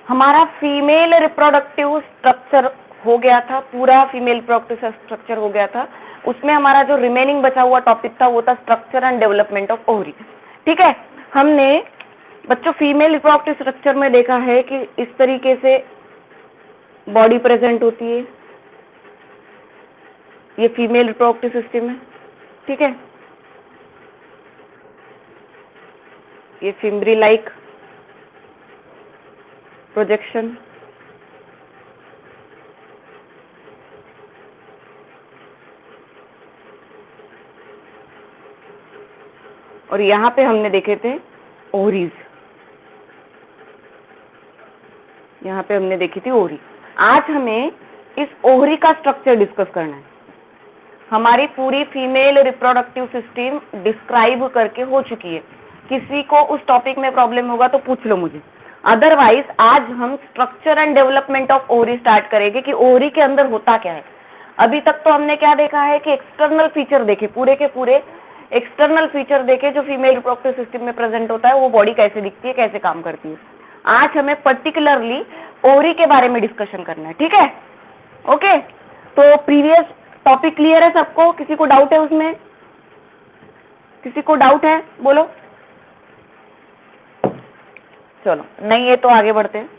हमारा female reproductive structure हो गया था, पूरा फीमेल रिप्रोडक्टिव स्ट्रक्चर हो गया था। उसमें हमारा जो रिमेनिंग बचा हुआ टॉपिक था वो था structure and development of ovary. ठीक है, हमने बच्चों फीमेल रिप्रोडक्टिव स्ट्रक्चर में देखा है कि इस तरीके से बॉडी प्रेजेंट होती है, ये फीमेल रिप्रोडक्टिव सिस्टम है। ठीक है, ये फिम्ब्री लाइक प्रोजेक्शन, और यहां पे हमने देखे थे ओवरीज, यहां पे हमने देखी थी ओवरी। आज हमें इस ओवरी का स्ट्रक्चर डिस्कस करना है। हमारी पूरी फीमेल रिप्रोडक्टिव सिस्टम डिस्क्राइब करके हो चुकी है। किसी को उस टॉपिक में प्रॉब्लम होगा तो पूछ लो मुझे, अदरवाइज आज हम structure and development of ovary start करेंगे कि ओवरी के अंदर होता क्या है। अभी तक तो हमने क्या देखा है कि एक्सटर्नल फीचर देखे, पूरे के पूरे एक्सटर्नल फीचर देखे जो फीमेल रिप्रोडक्टिव सिस्टम में प्रेजेंट होता है, वो बॉडी कैसे दिखती है, कैसे काम करती है। आज हमें पर्टिकुलरली ओवरी के बारे में डिस्कशन करना है। ठीक है, ओके। तो प्रीवियस टॉपिक क्लियर है सबको? किसी को डाउट है उसमें? किसी को डाउट है? बोलो। चलो, नहीं है तो आगे बढ़ते हैं।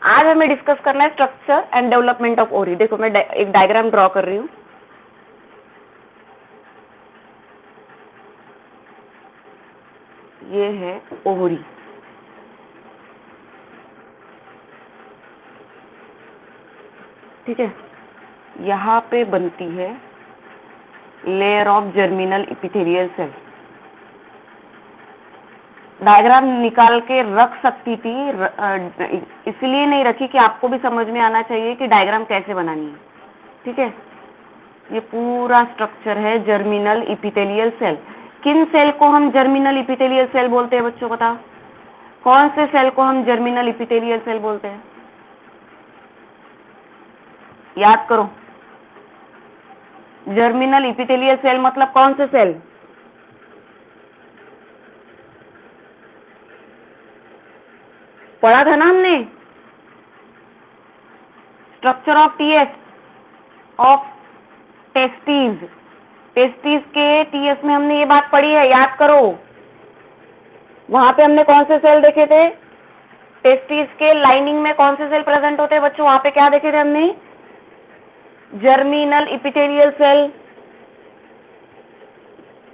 आज हमें डिस्कस करना है structure and development of ovary. देखो मैं एक डायग्राम ड्रॉ कर रही हूँ। ये है ओवरी। ठीक है, यहाँ पे बनती है layer of germinal epithelial cell. Diagram निकाल के रख सकती थी, इसलिए नहीं रखी कि आपको भी समझ में आना चाहिए कि डायग्राम कैसे बनानी है। ठीक है, ये पूरा स्ट्रक्चर है जर्मिनल इपिथेलियल सेल। किन सेल को हम जर्मिनल इपिथेलियल सेल बोलते हैं बच्चों? बताओ, कौन से सेल को हम जर्मिनल इपिथेलियल सेल बोलते हैं? याद करो, जर्मिनल इपिथेलियल सेल मतलब कौन से सेल? पढ़ा था ना हमने, structure of TS of testis. Testis के टीएस में हमने ये बात पढ़ी है, याद करो। वहां पे हमने कौन से सेल देखे थे? टेस्टिस के लाइनिंग में कौन से सेल प्रेजेंट होते हैं बच्चों? वहां पे क्या देखे थे हमने? Germinal epithelial cell.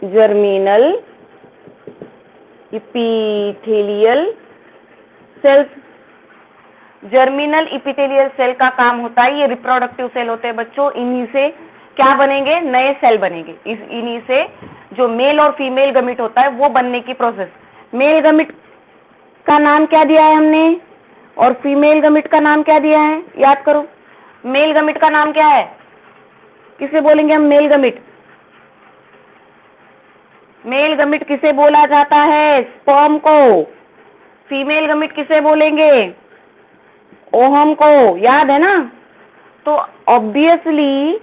Germinal epithelial cells. Germinal epithelial cell का काम होता है, ये रिप्रोडक्टिव सेल होते हैं बच्चों। इन्हीं से क्या बनेंगे? नए सेल बनेंगे। इन्हीं से जो मेल और फीमेल गमिट होता है वो बनने की प्रोसेस। मेल गमिट का नाम क्या दिया है हमने और फीमेल गमिट का नाम क्या दिया है? याद करो, मेल गमिट का नाम क्या है? किसे बोलेंगे हम मेल गमिट? मेल गमिट किसे बोला जाता है? स्पर्म को। फीमेल गमिट किसे बोलेंगे? ओहम को। याद है ना? तो ऑब्वियसली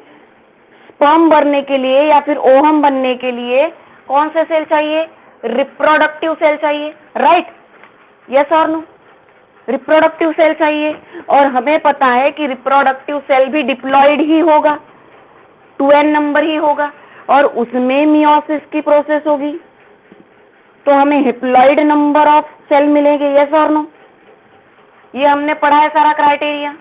स्पर्म बनने के लिए या फिर ओहम बनने के लिए कौन से सेल चाहिए? रिप्रोडक्टिव सेल चाहिए, राइट? यस और नो? रिप्रोडक्टिव सेल चाहिए। और हमें पता है कि रिप्रोडक्टिव सेल भी डिप्लॉयड ही होगा, 2n नंबर ही होगा, और उसमें मियोसिस की प्रोसेस होगी, तो हमें हिप्लॉइड नंबर ऑफ सेल मिलेंगे। यस और नो? ये हमने पढ़ा है सारा क्राइटेरिया।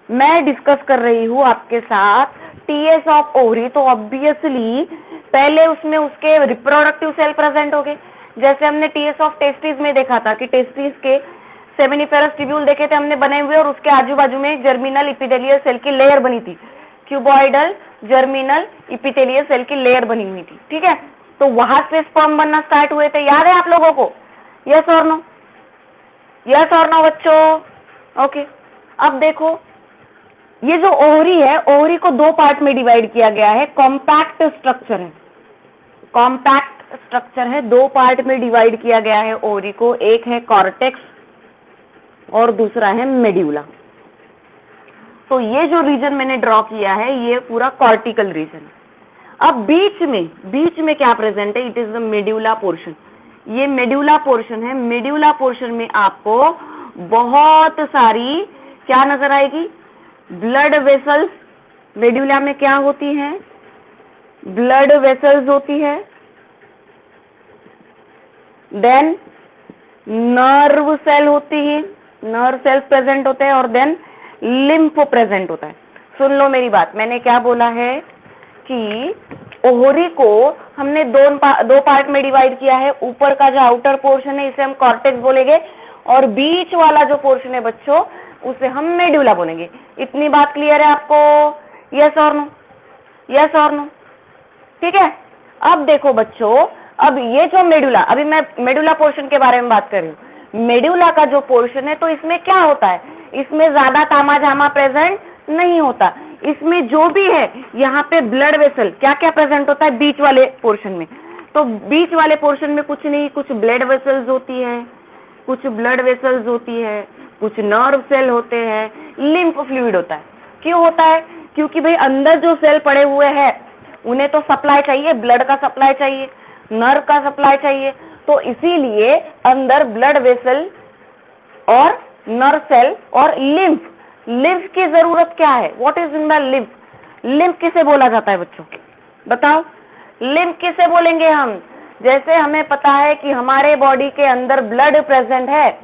मैं डिस्कस कर रही हूँ आपके साथ टीएस ऑफ ओवरी, तो ऑब्वियसली पहले उसमें उसके रिप्रोडक्टिव सेल प्रेजेंट हो गए। जैसे हमने टीएस ऑफ टेस्टिस में देखा था कि टेस्टिस के सेमिनिफेरस ट्यूब्यूल देखे थे हमने बने हुए, और उसके आजू बाजू में जर्मिनल इपिथेलियल सेल की लेयर बनी थी, क्यूबॉइडल जर्मिनल इपिथेलियल सेल की लेयर बनी हुई थी। ठीक है, तो वहां से स्पर्म बनना स्टार्ट हुए थे। याद है आप लोगों को? यस और नो? यस और नो बच्चों? ओके, अब देखो ये जो ओवरी है, ओवरी को दो पार्ट में डिवाइड किया गया है। कॉम्पैक्ट स्ट्रक्चर है, कॉम्पैक्ट स्ट्रक्चर है, दो पार्ट में डिवाइड किया गया है ओवरी को। एक है कॉर्टेक्स और दूसरा है मेड्यूला। तो ये जो रीजन मैंने ड्रॉ किया है ये पूरा कॉर्टिकल रीजन। अब बीच में क्या प्रेजेंट है? It is the medulla portion. ये मेड्यूला पोर्शन है। मेड्यूला पोर्शन में आपको बहुत सारी क्या नजर आएगी, ब्लड वेसल्स। मेडुला में क्या होती हैं, ब्लड वेसल्स होती है। देन नर्व सेल होती है, नर्व सेल्स प्रेजेंट होते हैं, और देन लिम्फ प्रेजेंट होता है। सुन लो मेरी बात, मैंने क्या बोला है कि ओहरी को हमने दो पार्ट में डिवाइड किया है। ऊपर का जो आउटर पोर्शन है इसे हम कॉर्टेक्स बोलेंगे, और बीच वाला जो पोर्शन है बच्चों उसे हम मेडुला बोलेंगे। इतनी बात क्लियर है आपको? यस और नो, यस और नो, ठीक है। अब देखो बच्चों, अब ये जो मेडुला, अभी मैं मेडुला पोर्शन के बारे में बात कर रही हूँ। मेडुला का जो पोर्शन है तो इसमें क्या होता है, इसमें ज्यादा तामा झामा प्रेजेंट नहीं होता। इसमें जो भी है यहाँ पे ब्लड वेसल क्या क्या प्रेजेंट होता है बीच वाले पोर्शन में। तो बीच वाले पोर्शन में कुछ नहीं, कुछ ब्लड वेसल्स होती है, कुछ ब्लड वेसल्स होती है, कुछ नर्व सेल होते हैं, लिम्फ फ्लूइड होता है। क्यों होता है? क्योंकि भाई अंदर जो सेल पड़े हुए हैं उन्हें तो सप्लाई चाहिए, ब्लड का सप्लाई चाहिए, नर्व का सप्लाई चाहिए। तो इसीलिए अंदर ब्लड वेसल और नर्व सेल और लिम्फ, लिम्फ की जरूरत क्या है? What is in the lymph? Lymph किसे बोला जाता है बच्चों, बताओ? लिम्फ किसे बोलेंगे हम? जैसे हमें पता है कि हमारे बॉडी के अंदर ब्लड प्रेजेंट है,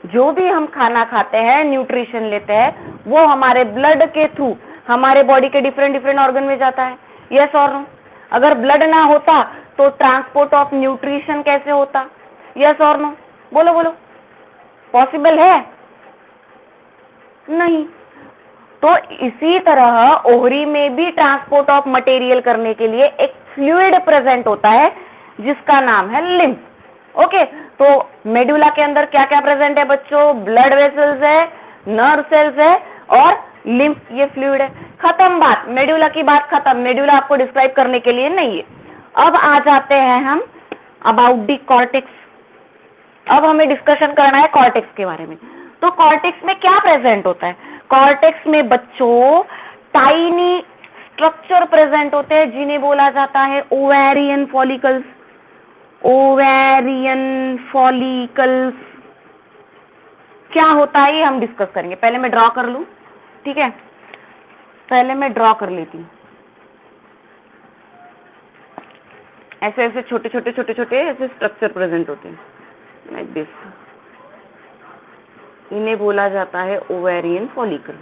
जो भी हम खाना खाते हैं, न्यूट्रिशन लेते हैं, वो हमारे ब्लड के थ्रू हमारे बॉडी के डिफरेंट डिफरेंट ऑर्गन में जाता है। यस और नो? अगर ब्लड ना होता तो ट्रांसपोर्ट ऑफ न्यूट्रिशन कैसे होता? यस और नो? बोलो बोलो, पॉसिबल है? नहीं। तो इसी तरह ओहरी में भी ट्रांसपोर्ट ऑफ मटेरियल करने के लिए एक फ्लूइड प्रेजेंट होता है जिसका नाम है लिम्फ। ओके, तो मेडुला के अंदर क्या क्या प्रेजेंट है बच्चों? ब्लड वेसल्स है, नर्व सेल्स है और लिम्फ, ये फ्लूइड है। खत्म बात, मेडुला की बात खत्म। मेडुला आपको डिस्क्राइब करने के लिए नहीं है। अब आ जाते हैं हम अबाउट दी कॉर्टेक्स। अब हमें डिस्कशन करना है कॉर्टेक्स के बारे में। तो कॉर्टेक्स में क्या प्रेजेंट होता है? कॉर्टेक्स में बच्चों टाइनी स्ट्रक्चर प्रेजेंट होते हैं जिन्हें बोला जाता है ओवेरियन फॉलिकल्स। ओवेरियन फॉलिकल्स क्या होता है ये हम डिस्कस करेंगे। पहले मैं ड्रॉ कर लूं, ठीक है? पहले मैं ड्रॉ कर लेती हूँ। ऐसे ऐसे छोटे छोटे छोटे छोटे ऐसे स्ट्रक्चर प्रेजेंट होते हैं, लाइक दिस। इन्हें बोला जाता है ओवेरियन फॉलिकल।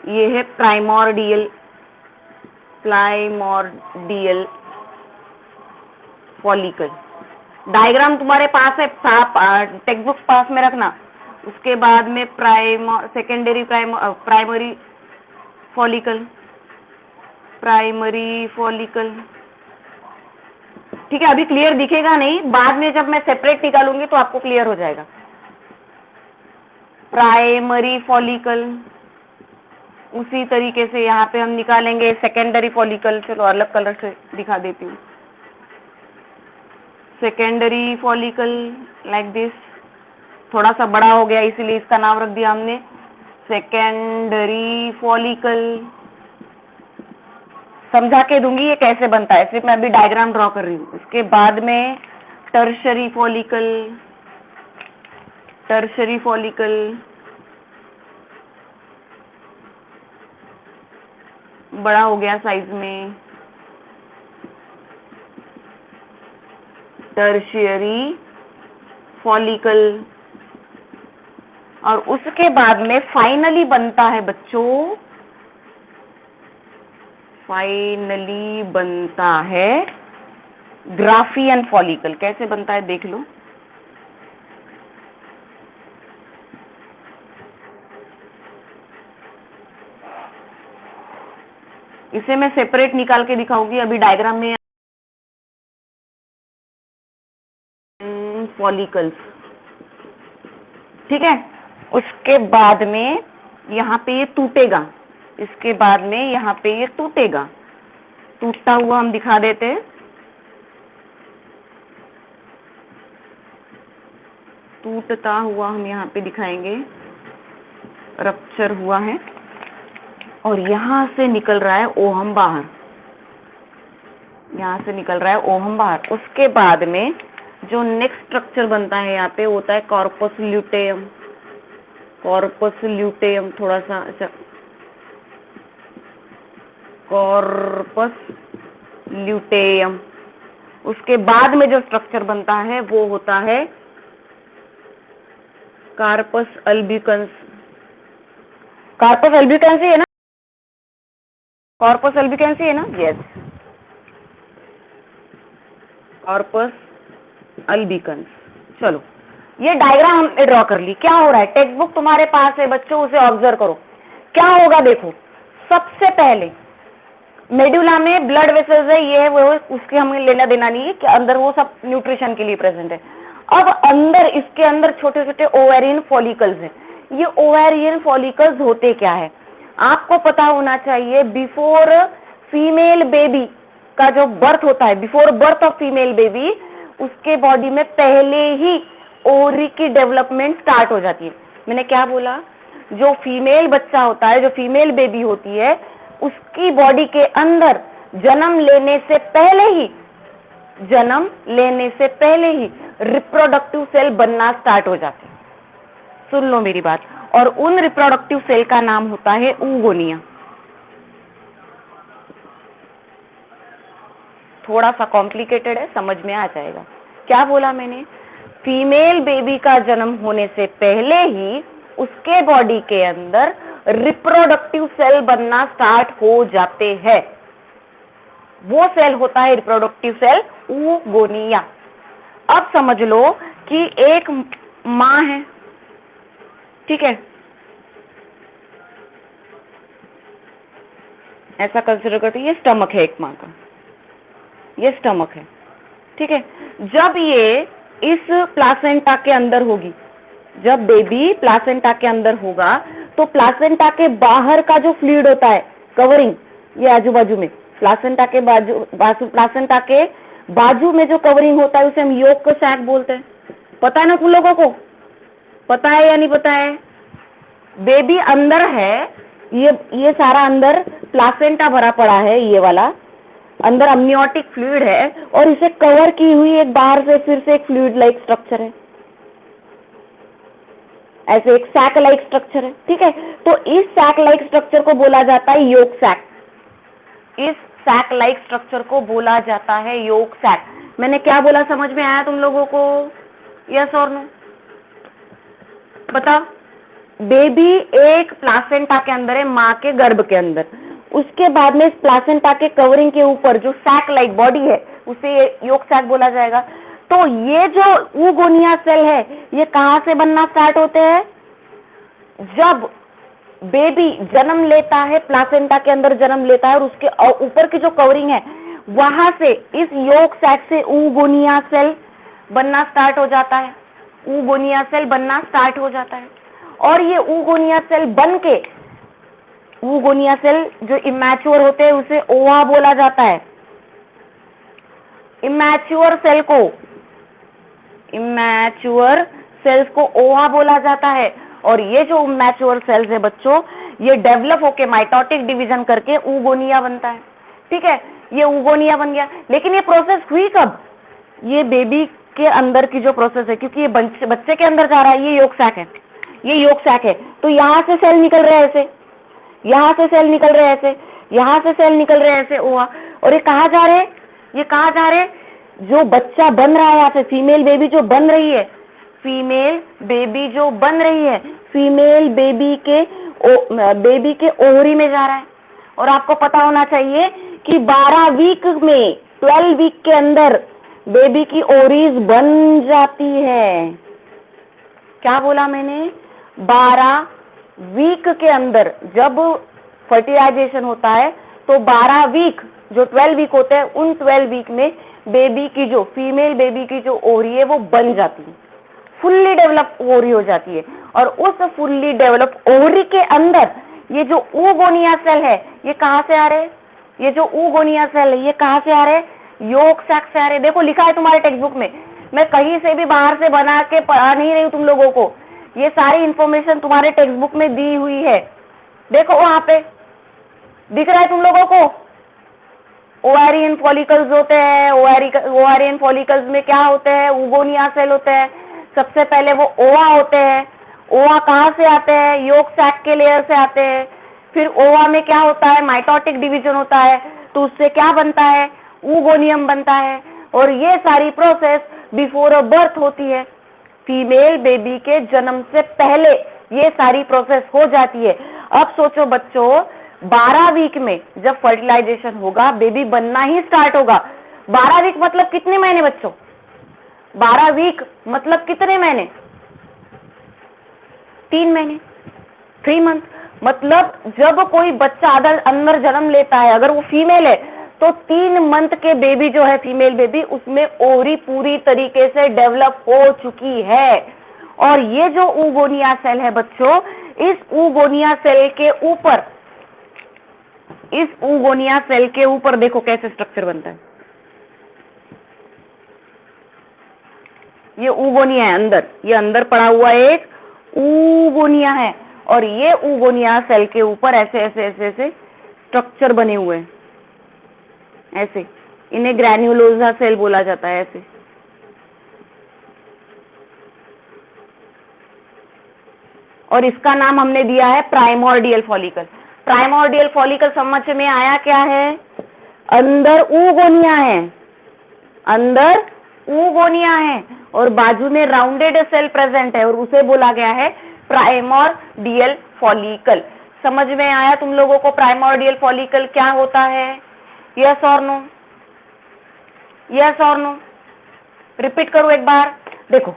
ये है प्राइमोर्डियल फॉलिकल। डायग्राम तुम्हारे पास है, टेक्स्ट बुक पास में रखना। उसके बाद में प्राइमरी फॉलिकल, प्राइमरी फॉलिकल, ठीक है? अभी क्लियर दिखेगा नहीं, बाद में जब मैं सेपरेट निकालूंगी तो आपको क्लियर हो जाएगा। प्राइमरी फॉलिकल, उसी तरीके से यहाँ पे हम निकालेंगे सेकेंडरी फॉलिकल। चलो अलग कलर से दिखा देती हूँ। सेकेंडरी फॉलिकल लाइक दिस, थोड़ा सा बड़ा हो गया इसीलिए इसका नाम रख दिया हमने सेकेंडरी फॉलिकल। समझा के दूंगी ये कैसे बनता है, सिर्फ मैं अभी डायग्राम ड्रॉ कर रही हूँ। उसके बाद में टर्शरी फॉलिकल, टर्शरी फॉलिकल बड़ा हो गया साइज में, टर्शियरी फॉलिकल, और उसके बाद में फाइनली बनता है बच्चों, फाइनली बनता है ग्राफियन फॉलिकल। कैसे बनता है देख लो। इसे मैं सेपरेट निकाल के दिखाऊंगी, अभी डायग्राम में फॉलिकल्स, ठीक है? उसके बाद में यहाँ पे ये टूटेगा, इसके बाद में यहाँ पे ये टूटेगा, टूटता हुआ हम दिखा देते हैं। टूटता हुआ हम यहाँ पे दिखाएंगे, रप्चर हुआ है और यहाँ से निकल रहा है ओहम बाहर, यहाँ से निकल रहा है ओहम बाहर। उसके बाद में जो नेक्स्ट स्ट्रक्चर बनता है यहाँ पे होता है कॉर्पस ल्यूटेयम। कॉर्पस ल्यूटेयम थोड़ा सा अच्छा, कॉर्पस ल्यूटेयम। उसके बाद में जो स्ट्रक्चर बनता है वो होता है कार्पस अल्बिकन्स। कार्पस अल्बिकन्स ही है ना, कॉर्पस अल्बिकन्स ही है ना, यस, कॉर्पस अल्बिकन्स। चलो ये डायग्राम हमने ड्रॉ कर ली। क्या हो रहा है, टेक्स्ट बुक तुम्हारे पास है बच्चों, उसे ऑब्जर्व करो। क्या होगा देखो, सबसे पहले मेडुला में ब्लड वेसल्स है, ये है वो, उसके हमें लेना देना नहीं है कि अंदर वो सब न्यूट्रिशन के लिए प्रेजेंट है। अब अंदर, इसके अंदर छोटे छोटे ओवेरियन फॉलिकल्स है। ये ओवेरियन फॉलिकल्स होते क्या है आपको पता होना चाहिए। बिफोर फीमेल बेबी का जो बर्थ होता है, before birth of female baby, उसके बॉडी में पहले ही ओवरी की डेवलपमेंट स्टार्ट हो जाती है। मैंने क्या बोला, जो फीमेल बच्चा होता है, जो फीमेल बेबी होती है, उसकी बॉडी के अंदर जन्म लेने से पहले ही रिप्रोडक्टिव सेल बनना स्टार्ट हो जाते हैं। सुन लो मेरी बात। और उन रिप्रोडक्टिव सेल का नाम होता है oogonia। थोड़ा सा कॉम्प्लिकेटेड है, समझ में आ जाएगा। क्या बोला मैंने, फीमेल बेबी का जन्म होने से पहले ही उसके बॉडी के अंदर रिप्रोडक्टिव सेल बनना स्टार्ट हो जाते हैं। वो सेल होता है रिप्रोडक्टिव सेल oogonia। अब समझ लो कि एक माँ है, ठीक है, ऐसा कंसिडर करते, ये स्टमक है एक माँ का, ये स्टमक है, ठीक है। जब ये इस प्लासेंटा के अंदर होगी, जब बेबी प्लासेंटा के अंदर होगा, तो प्लासेंटा के बाहर का जो फ्लूइड होता है, कवरिंग, ये आजू बाजू में प्लासेंटा के प्लासेंटा के बाजू में जो कवरिंग होता है उसे हम योक सैक बोलते हैं। पता है ना तुम लोगों को, पता है या नहीं पता है। बेबी अंदर है, ये सारा अंदर प्लासेंटा भरा पड़ा है, ये वाला अंदर अम्नियोटिक फ्लूइड है, और इसे कवर की हुई एक बाहर से फिर से एक फ्लूइड लाइक स्ट्रक्चर है, ऐसे एक सैक लाइक स्ट्रक्चर है, ठीक है। तो इस सैक लाइक स्ट्रक्चर को बोला जाता है योक सैक। इस सैक लाइक स्ट्रक्चर को बोला जाता है योक सैक। मैंने क्या बोला, समझ में आया तुम लोगों को, यस और नो, बताओ। बेबी एक प्लासेंटा के अंदर है, माँ के गर्भ के अंदर। उसके बाद में इस प्लासेंटा के कवरिंग के ऊपर जो सैक लाइक बॉडी है उसे योक सैक बोला जाएगा। तो ये जो oogonia सेल है, ये कहां से बनना स्टार्ट होते हैं, जब बेबी जन्म लेता है, प्लासेंटा के अंदर जन्म लेता है, और उसके ऊपर की जो कवरिंग है वहां से इस योक सैक से oogonia सेल बनना स्टार्ट हो जाता है। oogonia सेल बनना स्टार्ट हो जाता है, और ये oogonia सेल बन के, oogonia सेल जो इमैच्योर होते हैं उसे ओवा बोला जाता है। इमैच्योर सेल्स को ओवा बोला जाता है। और ये जो इमैच्योर सेल्स है बच्चों, ये डेवलप होके माइटोटिक डिवीजन करके oogonia बनता है, ठीक है। ये oogonia बन गया, लेकिन ये प्रोसेस हुई कब, ये बेबी के अंदर की जो प्रोसेस है, क्योंकि ये बच्चे के अंदर जा रहा है, ये योक सैक है, ये योक सैक है। तो यहाँ से सेल निकल रहे हैं ऐसे, यहाँ से सेल निकल रहे हैं ऐसे, यहाँ से सेल निकल रहे हैं ऐसे ओवा, और ये कहाँ जा रहे हैं, ये कहाँ जा रहे हैं, जो बच्चा बन रहा है यहाँ से, फीमेल बेबी जो बन रही है, फीमेल बेबी जो बन रही है, फीमेल बेबी के ओवरी में जा रहा है। और आपको पता होना चाहिए कि 12 वीक में, 12 वीक के अंदर बेबी की ओवरीज बन जाती है। क्या बोला मैंने, 12 वीक के अंदर जब फर्टिलाइजेशन होता है, तो 12 वीक, जो 12 वीक होते हैं, उन 12 वीक में बेबी की जो फीमेल बेबी की जो ओवरी है वो बन जाती है, फुल्ली डेवलप ओवरी हो जाती है। और उस फुल्ली डेवलप ओवरी के अंदर ये जो oogonia सेल है, ये कहाँ से आ रहे हैं, ये जो oogonia सेल है ये कहाँ से आ रहे हैं, योक सैक से आ रहे हैं। देखो लिखा है तुम्हारे टेक्स्ट बुक में, मैं कहीं से भी बाहर से बना के पढ़ा नहीं रही हूँ तुम लोगों को, ये सारी इंफॉर्मेशन तुम्हारे टेक्स्ट बुक में दी हुई है। देखो वहां पे दिख रहा है तुम लोगों को, ओवेरियन फॉलिकल्स होते हैं। ओवेरियन फॉलिकल्स में क्या होते हैं? ऊगोनिया सेल होते हैं। सबसे पहले वो ओवा होते हैं। ओवा कहाँ से आते हैं? योक सैक के लेयर से आते हैं। फिर ओवा में क्या होता है? माइटोटिक डिवीजन होता है, तो उससे क्या बनता है? ऊगोनियम बनता है। और ये सारी प्रोसेस बिफोर अ बर्थ होती है। फीमेल बेबी के जन्म से पहले ये सारी प्रोसेस हो जाती है। अब सोचो बच्चों, 12 वीक में जब फर्टिलाइजेशन होगा, बेबी बनना ही स्टार्ट होगा। 12 वीक मतलब कितने महीने बच्चों? 12 वीक मतलब कितने महीने? 3 महीने, 3 मंथ। मतलब जब कोई बच्चा अंदर जन्म लेता है, अगर वो फीमेल है, तो 3 मंथ के बेबी जो है, फीमेल बेबी, उसमें ओवरी पूरी तरीके से डेवलप हो चुकी है। और ये जो ऊगोनिया सेल है बच्चों, इस ऊगोनिया सेल के ऊपर देखो कैसे स्ट्रक्चर बनता है। ये ऊगोनिया है अंदर, ये अंदर पड़ा हुआ एक ऊगोनिया है। और ये ऊगोनिया सेल के ऊपर ऐसे ऐसे ऐसे ऐसे स्ट्रक्चर बने हुए हैं, ऐसे। इन्हें ग्रैन्युलोसा सेल बोला जाता है, ऐसे। और इसका नाम हमने दिया है प्राइमोर्डियल फॉलिकल। प्राइमोर्डियल फॉलिकल समझ में आया क्या है? अंदर ऊगोनिया है, अंदर ऊगोनिया है, और बाजू में राउंडेड सेल प्रेजेंट है, और उसे बोला गया है प्राइमोर्डियल फॉलिकल। समझ में आया तुम लोगों को प्राइमोर्डियल फॉलिकल क्या होता है? यस और नो? यस और नो? रिपीट करो एक बार। देखो,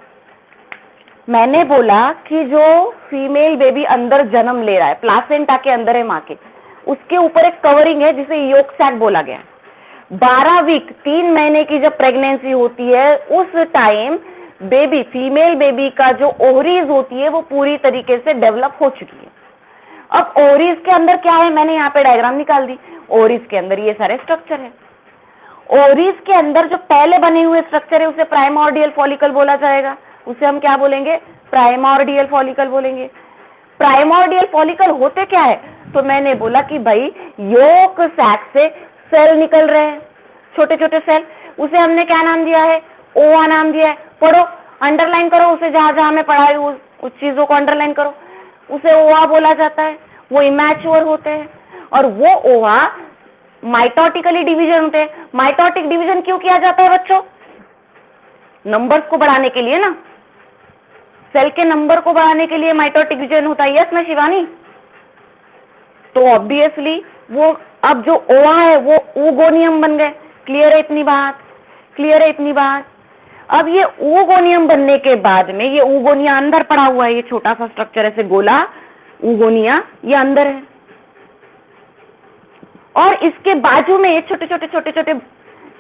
मैंने बोला कि जो फीमेल बेबी अंदर जन्म ले रहा है, प्लासेंटा के अंदर है माँ के, उसके ऊपर एक कवरिंग है जिसे योक सैक बोला गया है। 12 वीक, 3 महीने की जब प्रेगनेंसी होती है, उस टाइम बेबी, फीमेल बेबी का जो ओवरीज होती है वो पूरी तरीके से डेवलप हो चुकी है। अब ओवरीज के अंदर क्या है? मैंने यहाँ पे डायग्राम निकाल दी। ओवरीज के अंदर ये सारे स्ट्रक्चर है। ओवरीज के अंदर जो पहले बने हुए स्ट्रक्चर है उसे प्राइमोर्डियल फॉलिकल बोला जाएगा। उसे हम क्या बोलेंगे? प्राइमोर्डियल फॉलिकल बोलेंगे। प्राइमोर्डियल फॉलिकल होते क्या है? तो मैंने बोला कि भाई योक सैक से सेल निकल रहे हैं, छोटे छोटे सेल। उसे हमने क्या नाम दिया है? ओवा नाम दिया है। पढ़ो, अंडरलाइन करो उसे, जहां जहां मैं पढ़ाई उस चीजों को अंडरलाइन करो। उसे ओवा बोला जाता है। वो इमैच्योर होते हैं, और वो ओवा माइटोटिकली डिवीजन होते हैं। माइटोटिक डिवीजन क्यों किया जाता है बच्चों? नंबर्स को बढ़ाने के लिए ना, सेल के नंबर को बढ़ाने के लिए माइटोटिक डिवीजन होता है। यस ना शिवानी? तो ऑब्वियसली वो अब जो ओवा है वो ऊगोनियम बन गए। क्लियर है इतनी बात? क्लियर है इतनी बात? अब ये ऊगोनियम बनने के बाद में, ये ऊगोनिया अंदर पड़ा हुआ है, ये छोटा सा स्ट्रक्चर ऐसे गोला ऊगोनिया, ये अंदर है। और इसके बाजू में ये छोटे छोटे छोटे छोटे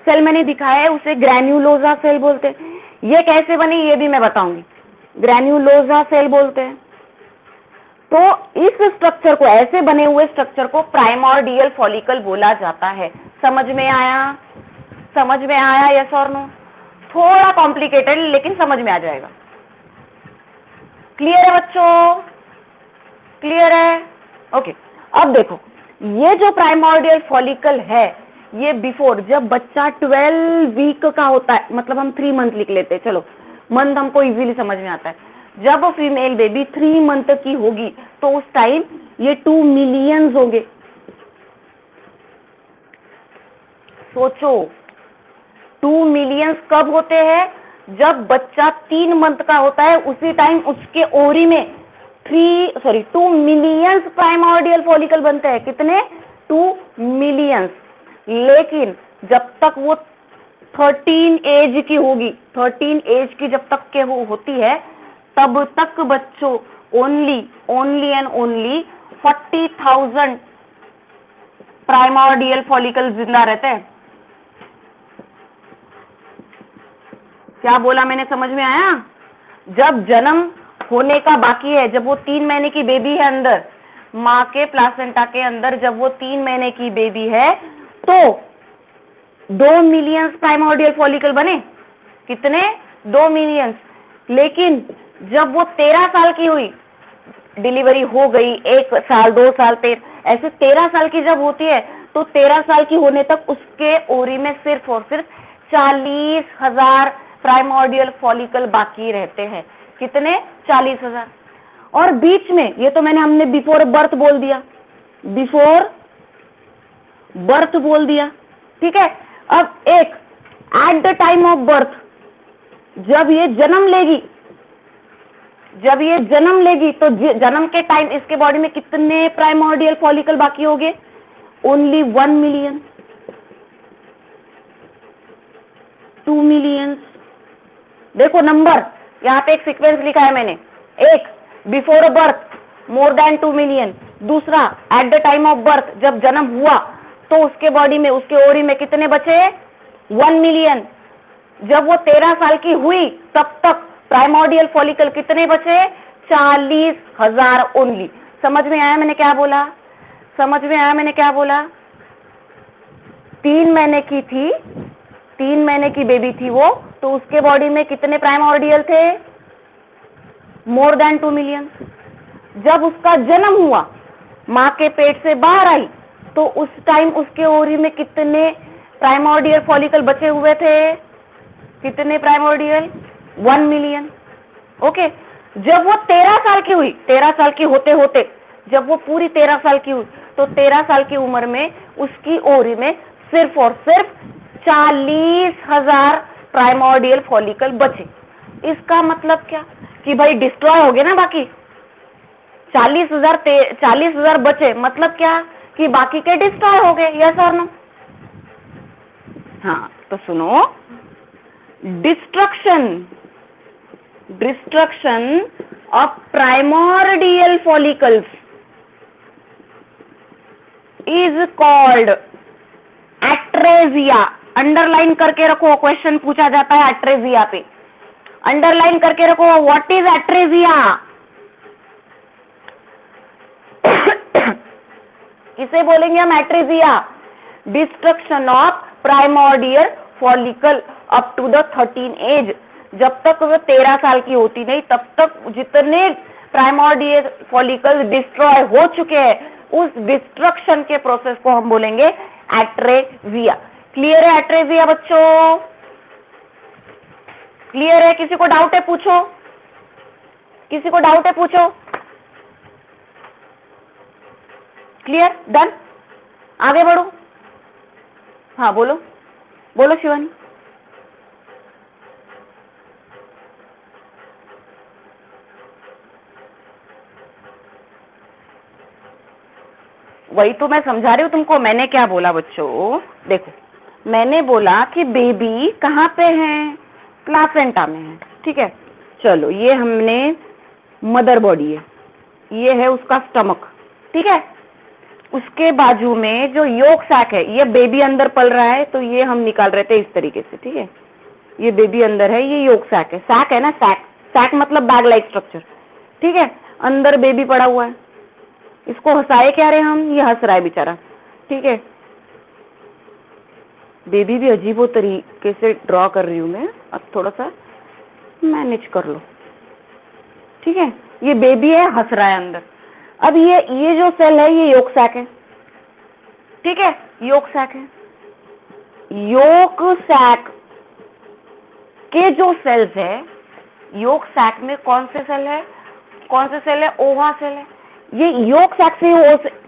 सेल मैंने दिखाया है, उसे ग्रैन्युलोसा सेल बोलते हैं। ये कैसे बने ये भी मैं बताऊंगी। ग्रैन्युलोसा सेल बोलते हैं। तो इस स्ट्रक्चर को, ऐसे बने हुए स्ट्रक्चर को प्राइमोर्डियल फॉलिकल बोला जाता है। समझ में आया? समझ में आया? यस और नो? थोड़ा कॉम्प्लिकेटेड, लेकिन समझ में आ जाएगा। क्लियर है बच्चों? क्लियर है? ओके। अब देखो, ये जो प्राइमोर्डियल फॉलिकल है, ये बिफोर, जब बच्चा 12 वीक का होता है, मतलब हम 3 मंथ लिख लेते हैं, चलो मंथ हमको इजीली समझ में आता है। जब फीमेल बेबी 3 मंथ की होगी, तो उस टाइम ये 2 मिलियंस होंगे। सोचो, 2 मिलियंस कब होते हैं? जब बच्चा 3 मंथ का होता है, उसी टाइम उसके ओवरी में 2 मिलियंस प्राइमोर्डियल फॉलिकल बनते हैं। कितने? 2 मिलियंस। लेकिन जब तक वो 13 एज की होगी, 13 एज की जब तक के होती है, तब तक बच्चों only and only 40,000 primordial follicle जिंदा रहते हैं। क्या बोला मैंने? समझ में आया? जब जन्म होने का बाकी है, जब वो 3 महीने की बेबी है अंदर, माँ के प्लासेंटा के अंदर, जब वो 3 महीने की बेबी है, तो 2 मिलियंस प्राइमोर्डियल फॉलिकल बने। कितने? 2 मिलियंस। लेकिन जब वो 13 साल की हुई, डिलीवरी हो गई, 1 साल 2 साल 13, ऐसे 13 साल की जब होती है, तो 13 साल की होने तक उसके ओरी में सिर्फ और सिर्फ 40,000 प्राइमोर्डियल फॉलिकल बाकी रहते हैं। कितने? 40,000। और बीच में, ये तो हमने बिफोर बर्थ बोल दिया, बिफोर बर्थ बोल दिया, ठीक है। अब एक eight the time of birth, जब ये जन्म लेगी, तो जन्म के टाइम इसके बॉडी में कितने प्राइमोर्डियल फॉलिकल बाकी होंगे? Only 1 million, 2 million. देखो नंबर, यहाँ पे एक सीक्वेंस लिखा है मैंने। एक, before birth more than 2 million. दूसरा, at the time of birth, जब जन्म हुआ तो उसके बॉडी में, उसके ओरी में कितने बचे? 1 मिलियन। जब वो 13 साल की हुई तब तक प्राइमोर्डियल फॉलिकल कितने बचे? 40,000 ओनली। समझ में आया मैंने क्या बोला? समझ में आया मैंने क्या बोला? 3 महीने की थी, 3 महीने की बेबी थी वो, तो उसके बॉडी में कितने प्राइमोर्डियल थे? मोर देन 2 मिलियन। जब उसका जन्म हुआ, माँ के पेट से बाहर आई, तो उस टाइम उसके ओरी में कितने प्राइमोर्डियल फॉलिकल बचे हुए थे? कितने प्राइमोर्डियल? 1 मिलियन। ओके। जब वो 13 साल की हुई, 13 साल की होते होते जब वो पूरी 13 साल की हुई, तो 13 साल की उम्र में उसकी ओरी में सिर्फ और सिर्फ 40,000 प्राइमोर्डियल फॉलिकल बचे। इसका मतलब क्या? कि भाई डिस्ट्रॉय हो गए ना बाकी 40,000 बचे, मतलब क्या? कि बाकी के डिस्ट्रॉय हो गए। यस और नो? हाँ, तो सुनो, destruction of primordial follicles is called atresia. Underline करके रखो, क्वेश्चन पूछा जाता है एट्रेजिया पे। अंडरलाइन करके रखो, व्हाट इज एट्रेजिया? किसे बोलेंगे हम atresia? Destruction of primordial follicle up to the 13 age. जब तक वो 13 साल की होती नहीं तब तक जितने प्राइमोर्डियल फॉलिकल डिस्ट्रॉय हो चुके हैं, उस डिस्ट्रक्शन के प्रोसेस को हम बोलेंगे एट्रेजिया। क्लियर है एट्रेजिया बच्चों? क्लियर है? किसी को डाउट है पूछो, किसी को डाउट है पूछो। क्लियर? डन? आगे बढ़ो। हाँ बोलो, बोलो शिवानी। वही तो मैं समझा रही हूँ तुमको। मैंने क्या बोला बच्चों? देखो, मैंने बोला कि बेबी कहाँ पे है? प्लासेंटा में है, ठीक है। चलो, ये हमने मदर बॉडी है, ये है उसका स्टमक, ठीक है। उसके बाजू में जो योक सैक है, ये बेबी अंदर पल रहा है, तो ये हम निकाल रहे थे इस तरीके से, ठीक है। ये बेबी अंदर है, ये योक सैक है। सैक है ना, सैक मतलब बैग लाइक स्ट्रक्चर, ठीक है। अंदर बेबी पड़ा हुआ है, इसको हंसाए क्या रहे हम? ये हंस रहा है बेचारा, ठीक है। बेबी भी अजीबो तरीके से ड्रॉ कर रही हूं मैं, अब थोड़ा सा मैनेज कर लो, ठीक है। ये बेबी है, हंस रहा है अंदर। अब ये जो सेल है, ये योक सैक है, ठीक है। योक सैक है। योक सैक के जो सेल्स है, योक सैक में कौन से सेल है? कौन से सेल है? ओवा सेल है। ये योक सैक से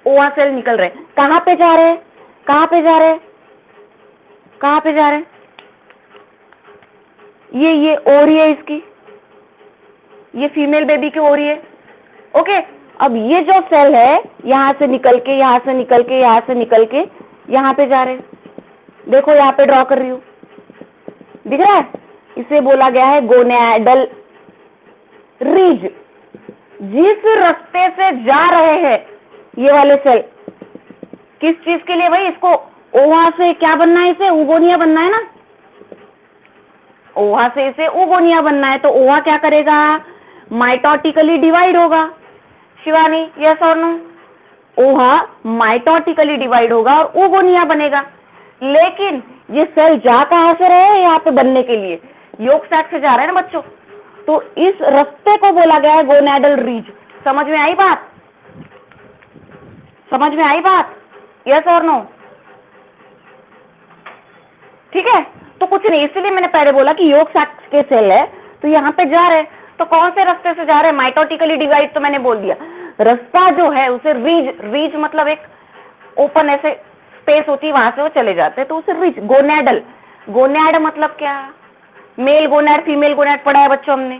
ओवा सेल निकल रहे हैं। कहाँ पे जा रहे हैं? कहाँ पे जा रहे हैं? कहाँ पे जा रहे हैं? ये ओरी है इसकी, ये फीमेल बेबी की ओरी है, ओके। अब ये जो सेल है, यहां से निकल के, यहां से निकल के, यहां से निकल के यहां पे जा रहे हैं। देखो यहां पे ड्रॉ कर रही हूं, दिख रहा है? इसे बोला गया है गोनेडल रीज। जिस रास्ते से जा रहे हैं ये वाले सेल, किस चीज के लिए भाई? इसको ओवा से क्या बनना है? इसे उगोनिया बनना है ना। ओवा से इसे उगोनिया बनना है, तो ओवा क्या करेगा? माइटोटिकली डिवाइड होगा। शिवानी, यस और नो? ओहा माइटोटिकली डिवाइड होगा और उगोनिया बनेगा। लेकिन ये सेल जा कहां से रहे हैं? यहाँ पे बनने के लिए योक सैक से जा रहे हैं ना बच्चों, तो इस रास्ते को बोला गया है गोनेडल रीज। समझ में आई बात? समझ में आई बात? यस और नो? ठीक है, तो कुछ नहीं, इसलिए मैंने पहले बोला कि योग साक्ष के सेल है तो यहाँ पे जा रहे, तो कौन से रास्ते से जा रहे हैं, माइटोटिकली डिवाइड, तो मैंने बोल दिया रास्ता जो है उसे रीज मतलब एक ओपन ऐसे स्पेस होती है, वहां से वो चले जाते हैं, तो उसे रीज। गोनेडल, गोनेड मतलब क्या, मेल गोनेड फीमेल गोनेड पढ़ा है बच्चों हमने,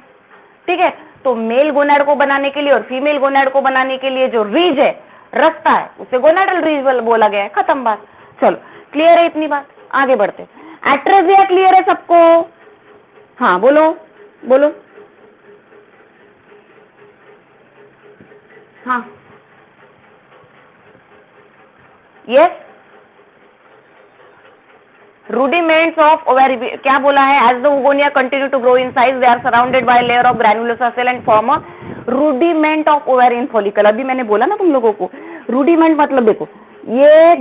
ठीक है, तो मेल गोनेड को बनाने के लिए और फीमेल गोनेड को बनाने के लिए जो रीज है, रास्ता है, उसे गोनेडल रीज बोला गया है, खत्म बात। चलो क्लियर है इतनी बात, आगे बढ़ते। एट्रेजिया क्लियर है सबको? हाँ बोलो बोलो। हाँ यस, रूडिमेंट्स ऑफ ओवेरी, क्या बोला है, as the oogonia continue to grow in size they are surrounded by layer of granulosa cell and form a rudiment of ovarian follicle. अभी मैंने बोला ना तुम लोगों को, रूडिमेंट मतलब देखो ये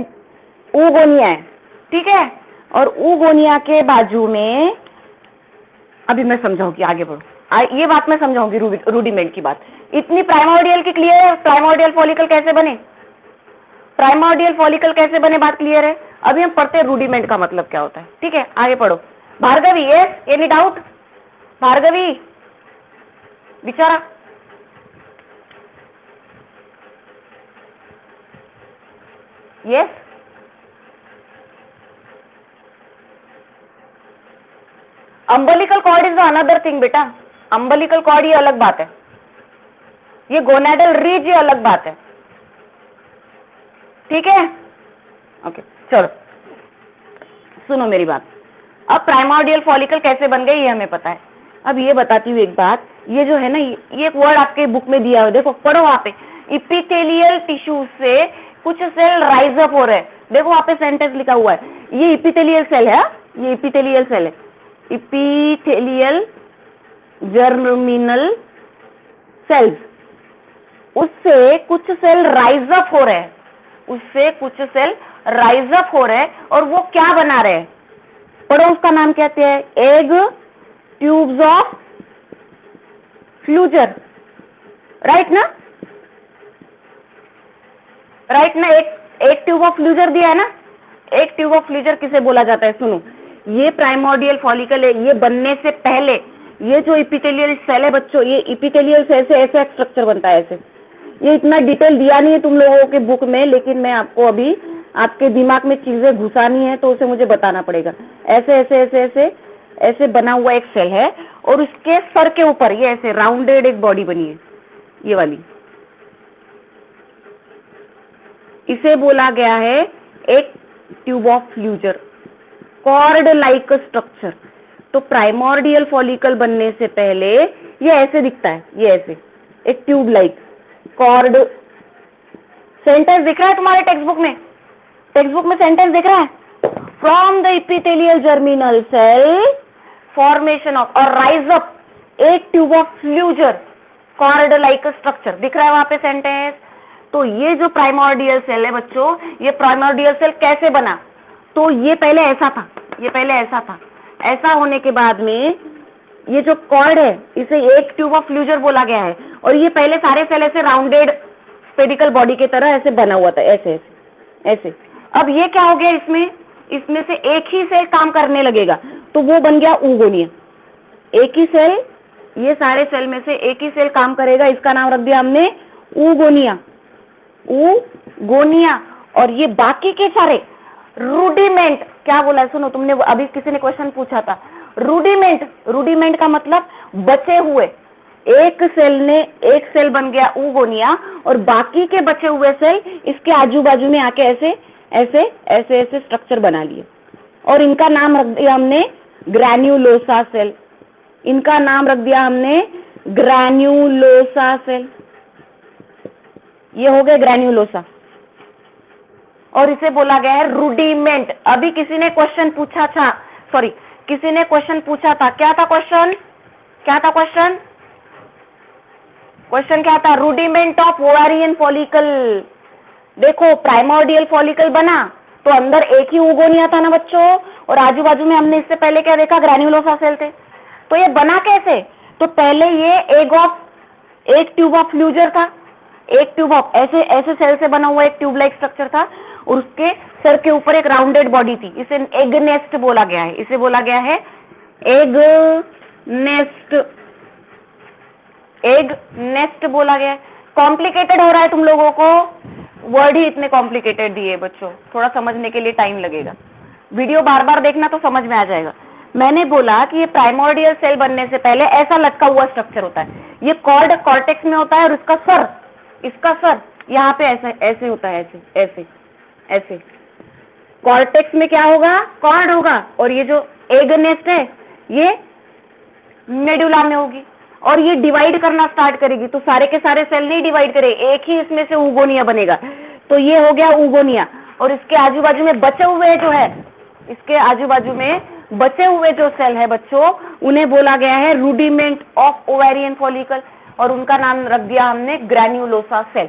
ओगोनिया है, ठीक है, और ओगोनिया के बाजू में, अभी मैं समझाऊंगी, आगे बढ़ो, ये बात मैं समझाऊंगी रूडिमेंट की बात। इतनी प्राइमोर्डियल की क्लियर है, प्राइमोर्डियल फॉलिकल कैसे बने, प्राइमोर्डियल फॉलिकल कैसे बने, बात क्लियर है। अभी हम पढ़ते हैं रूडिमेंट का मतलब क्या होता है, ठीक है, आगे पढ़ो। Bhargavi, yes, any doubt? Bhargavi बिचारा, yes, umbilical cord is another thing बेटा, अम्बलिकल कॉर्ड ये अलग बात है, ये गोनेडल रीज ये अलग बात है, ठीक है, ओके। चलो सुनो मेरी बात, अब प्राइमोर्डियल फॉलिकल कैसे बन गई ये हमें पता है। अब ये बताती हूँ एक बात, ये जो है ना, ये एक वर्ड आपके बुक में दिया हुआ, देखो पढ़ो वहां पे, इपिथेलियल टिश्यू से कुछ सेल राइज अप हो रहे हैं, देखो वहां पे सेंटेंस लिखा हुआ है, ये इपिथेलियल सेल है, ये इपिथेलियल सेल है, इपिथेलियल जर्मिनल सेल्स, उससे कुछ सेल राइज अप हो रहे हैं, उससे कुछ सेल राइज अप हो रहे हैं, और वो क्या बना रहे हैं, पढ़ो उसका नाम कहते हैं एग ट्यूब्स ऑफ फ्लूजर, राइट ना, राइट ना, एक ट्यूब ऑफ फ्लूजर दिया है ना, एक ट्यूब ऑफ फ्लूजर किसे बोला जाता है, सुनो, ये प्राइमोर्डियल फॉलिकल है, ये बनने से पहले ये जो इपिथेलियल सेल है बच्चों, ये इपिथेलियल सेल से ऐसे स्ट्रक्चर बनता है, ऐसे, ये इतना डिटेल दिया नहीं है तुम लोगों के बुक में, लेकिन मैं आपको अभी आपके दिमाग में चीजें घुसानी है तो उसे मुझे बताना पड़ेगा। ऐसे ऐसे ऐसे ऐसे ऐसे बना हुआ एक सेल है, और उसके सर के ऊपर ये ऐसे राउंडेड एक बॉडी बनी है, ये वाली, इसे बोला गया है एक tube of Pflüger, cord like structure. तो प्राइमोर्डियल फॉलिकल बनने से पहले ये ऐसे दिखता है, ये ऐसे एक ट्यूब लाइक कॉर्ड, सेंटेंस दिख रहा है तुम्हारे टेक्स्ट बुक में, टेक्स्ट बुक में सेंटेंस दिख रहा है, from the epithelial germinal cell formation of और राइज अप एक tube of Pflüger cord like structure, दिख रहा है वहां पे सेंटेंस। तो ये जो प्राइमोर्डियल सेल है बच्चों, ये प्राइमोर्डियल सेल कैसे बना, तो ये पहले ऐसा था, ये पहले ऐसा था, ऐसा होने के बाद में ये जो कॉर्ड है इसे एक ट्यूब ऑफ फ्लूजर बोला गया है, और ये पहले सारे सेल ऐसे राउंडेड स्फेरिकल बॉडी की तरह ऐसे बना हुआ था, ऐसे ऐसे ऐसे। अब ये क्या हो गया, इसमें से एक ही सेल काम करने लगेगा, तो वो बन गया oogonia, एक ही सेल, ये सारे सेल में से एक ही सेल काम करेगा, इसका नाम रख दिया हमने oogonia, oogonia। और ये बाकी के सारे रूडिमेंट, क्या बोला है सुनो, तुमने अभी किसी ने क्वेश्चन पूछा था, रूडिमेंट, रूडिमेंट का मतलब बचे हुए, एक सेल बन गया oogonia, और बाकी के बचे हुए सेल इसके आजू बाजू में आके ऐसे ऐसे ऐसे ऐसे स्ट्रक्चर बना लिए, और इनका नाम रख दिया हमने ग्रैन्युलोसा सेल, इनका नाम रख दिया हमने ग्रैन्युलोसा सेल, ये हो गए ग्रैन्युलोसा, और इसे बोला गया है रूडिमेंट। अभी किसी ने क्वेश्चन पूछा था, सॉरी, किसी ने क्वेश्चन पूछा था, क्या था क्वेश्चन, क्या था क्वेश्चन, क्वेश्चन क्या था, रूडिमेंट ऑफ ओवेरियन फॉलिकल। देखो प्राइमोर्डियल फॉलिकल बना तो अंदर एक ही oogonia था ना बच्चों, और आजू बाजू में हमने इससे पहले क्या देखा, ग्रैन्युलोसा सेल थे। तो ये बना कैसे, तो पहले ये एक ट्यूब ऑफ फ्लूजर था, एक ट्यूब ऑफ ऐसे ऐसे सेल से बना हुआ एक ट्यूब लाइक स्ट्रक्चर था, और उसके सर के ऊपर एक राउंडेड बॉडी थी, इसे एग नेस्ट बोला गया है, इसे बोला गया है एग नेस्ट, एग नेस्ट बोला गया है। कॉम्प्लिकेटेड हो रहा है तुम लोगों को, वर्ड ही इतने कॉम्प्लिकेटेड दिए बच्चों, थोड़ा समझने के लिए टाइम लगेगा, वीडियो बार बार देखना तो समझ में आ जाएगा। मैंने बोला कि ये प्राइमोर्डियल सेल बनने से पहले ऐसा लटका हुआ स्ट्रक्चर होता है, ये कॉर्ड कॉर्टेक्स में होता है और इसका सर यहाँ पे ऐसे ऐसे होता है, ऐसे ऐसे ऐसे। कॉर्टेक्स में क्या होगा, कॉर्ड होगा, और ये जो एग नेस्ट है ये मेडुला में होगी, और ये डिवाइड करना स्टार्ट करेगी, तो सारे के सारे सेल नहीं डिवाइड करे, एक ही इसमें से ऊगोनिया बनेगा, तो ये हो गया ऊगोनिया। और इसके आजू बाजू में बचे हुए जो है, इसके आजू बाजू में बचे हुए जो सेल है बच्चों, उन्हें बोला गया है रूडिमेंट ऑफ ओवेरियन फॉलिकल, और उनका नाम रख दिया हमने ग्रैन्युलोसा सेल।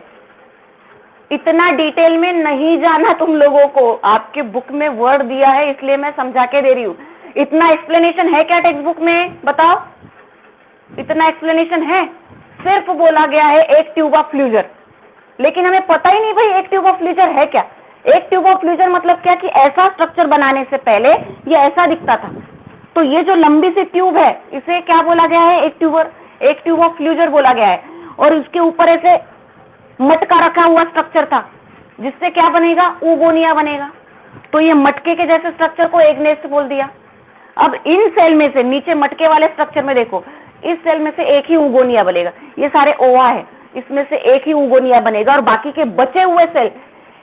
इतना डिटेल में नहीं जाना तुम लोगों को, आपके बुक में वर्ड दिया है इसलिए मैं समझा के दे रही हूँ। इतना एक्सप्लेनेशन है क्या टेक्स्ट बुक में, बताओ, इतना एक्सप्लेनेशन है? सिर्फ बोला गया है एक ट्यूब ऑफ फ्लूजर, लेकिन हमें पता ही नहीं भाई एक ट्यूब ऑफ फ्लूजर है क्या। एक ट्यूब ऑफ फ्लूजर मतलब क्या, कि ऐसा स्ट्रक्चर बनाने से पहले ये ऐसा दिखता था, तो ये जो लंबी सी ट्यूब है इसे क्या बोला गया है, एक ट्यूब ऑफ फ्लूजर बोला गया है। और उसके ऊपर ऐसे मटका रखा हुआ स्ट्रक्चर था, जिससे क्या बनेगा, ऊगोनिया बनेगा। तो ये मटके के जैसे स्ट्रक्चर को एग नेस्ट बोल दिया। अब इन सेल में से, नीचे मटके वाले स्ट्रक्चर में देखो, इस सेल में से एक ही ऊगोनिया बनेगा, ये सारे ओवा है, इसमें से एक ही ऊगोनिया बनेगा, और बाकी के बचे हुए सेल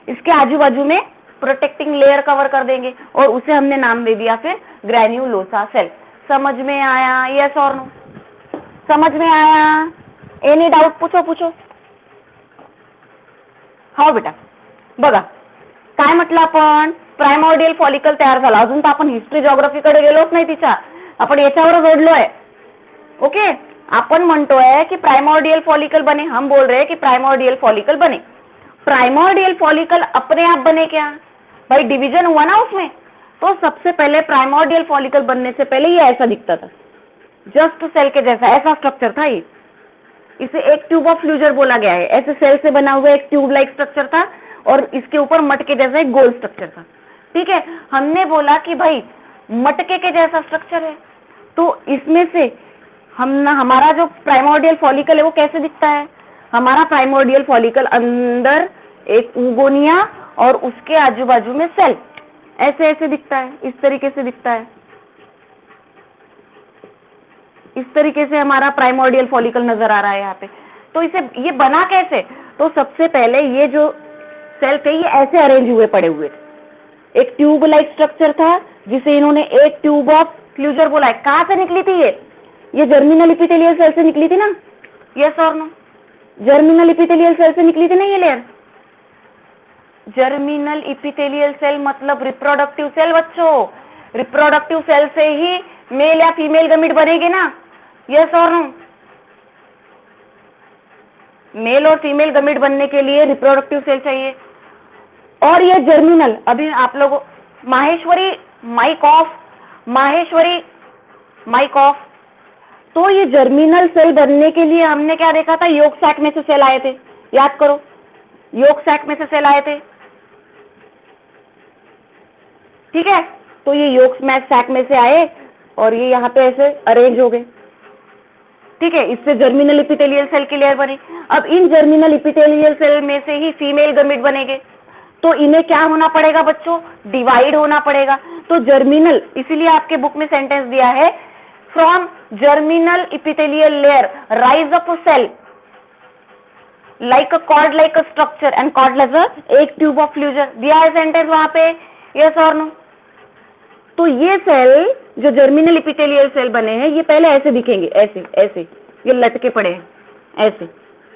इसके आजू बाजू में प्रोटेक्टिंग लेयर कवर कर देंगे, और उसे हमने नाम दे दिया फिर ग्रैन्युलोसा सेल। समझ में आया, यस और नो? समझ में आया? एनी डाउट पूछो। हा बेटा, बघा काय म्हटलं आपण, प्रायमॉर्डियल फॉलिकल तयार झाला, अजून तर आपण हिस्ट्री जॉग्राफीकडे गेलोच नाही तिच्या, आपण याच्यावरच जोडलोय। ओके, अपन म्हणतोय कि प्राइमोर्डियल फॉलिकल बने, हम बोल रहे हैं कि प्राइमोर्डियल फॉलिकल बने। प्राइमोर्डियल फॉलिकल अपने आप बने क्या भाई, डिवीजन हुआ ना उसमें, तो सबसे पहले प्राइमोर्डियल फॉलिकल बनने से पहले ये ऐसा दिखता था, जस्ट सेल के जैसा, ऐसा स्ट्रक्चर था ये, इसे एक ट्यूब ऑफ फ्लूजर बोला गया है। ऐसे सेल से बना हुआ एक ट्यूब लाइक स्ट्रक्चर था, और इसके ऊपर मटके जैसा एक गोल स्ट्रक्चर था। ठीक है, हमने बोला कि भाई मटके के जैसा स्ट्रक्चर है, तो इसमें से हमारा जो प्राइमोर्डियल फॉलिकल है वो कैसे दिखता है, हमारा प्राइमोर्डियल फॉलिकल अंदर एक ऊगोनिया और उसके आजू बाजू में सेल, ऐसे ऐसे दिखता है, इस तरीके से दिखता है, इस तरीके से हमारा प्राइमोर्डियल फॉलिकल नजर आ रहा है यहाँ पे। तो इसे ये बना कैसे, तो सबसे पहले ये जो सेल थे ये ऐसे अरेंज हुए पड़े हुए थे, एक ट्यूब लाइक स्ट्रक्चर था जिसे इन्होंने एक ट्यूब ऑफ फ्लूजर बोला है। कहाँ से निकली थी ये जर्मिनल इपिथेलियल सेल से निकली थी ना, यस और नो? जर्मिनल इपिथेलियल सेल से निकली थी ना ये लेयर। जर्मिनल इपिथेलियल सेल मतलब रिप्रोडक्टिव सेल बच्चों, रिप्रोडक्टिव सेल से ही मेल या फीमेल गमीट बनेगी ना, यस और नो? मेल और फीमेल गमीट बनने के लिए रिप्रोडक्टिव सेल चाहिए। और ये जर्मिनल, अभी आप लोगों, माहेश्वरी माइक ऑफ, तो ये जर्मिनल सेल बनने के लिए हमने क्या देखा था, योग सैक में से सेल आए थे, याद करो, योग सैक में से सेल आए थे। ठीक है, तो ये योग सैक में से आए और ये यहाँ पे ऐसे अरेंज हो गए। ठीक है, इससे जर्मिनल इपिथेलियल सेल की लेयर बनी। अब इन जर्मिनल इपिथेलियल सेल में से ही फीमेल गमीट बनेंगे, तो इन्हें क्या होना पड़ेगा बच्चों, डिवाइड होना पड़ेगा। तो जर्मिनल, इसीलिए आपके बुक में सेंटेंस दिया है, from germinal epithelial layer rise up cell like a cord like a structure and cordless एक ट्यूब ऑफ फ्लूजर, दिया है सेंटेंस वहां पे, यस और नो? तो ये सेल जो जर्मिनल इपिथेलियल सेल बने हैं ये पहले ऐसे दिखेंगे, ऐसे ऐसे, ये लटके पड़े हैं ऐसे,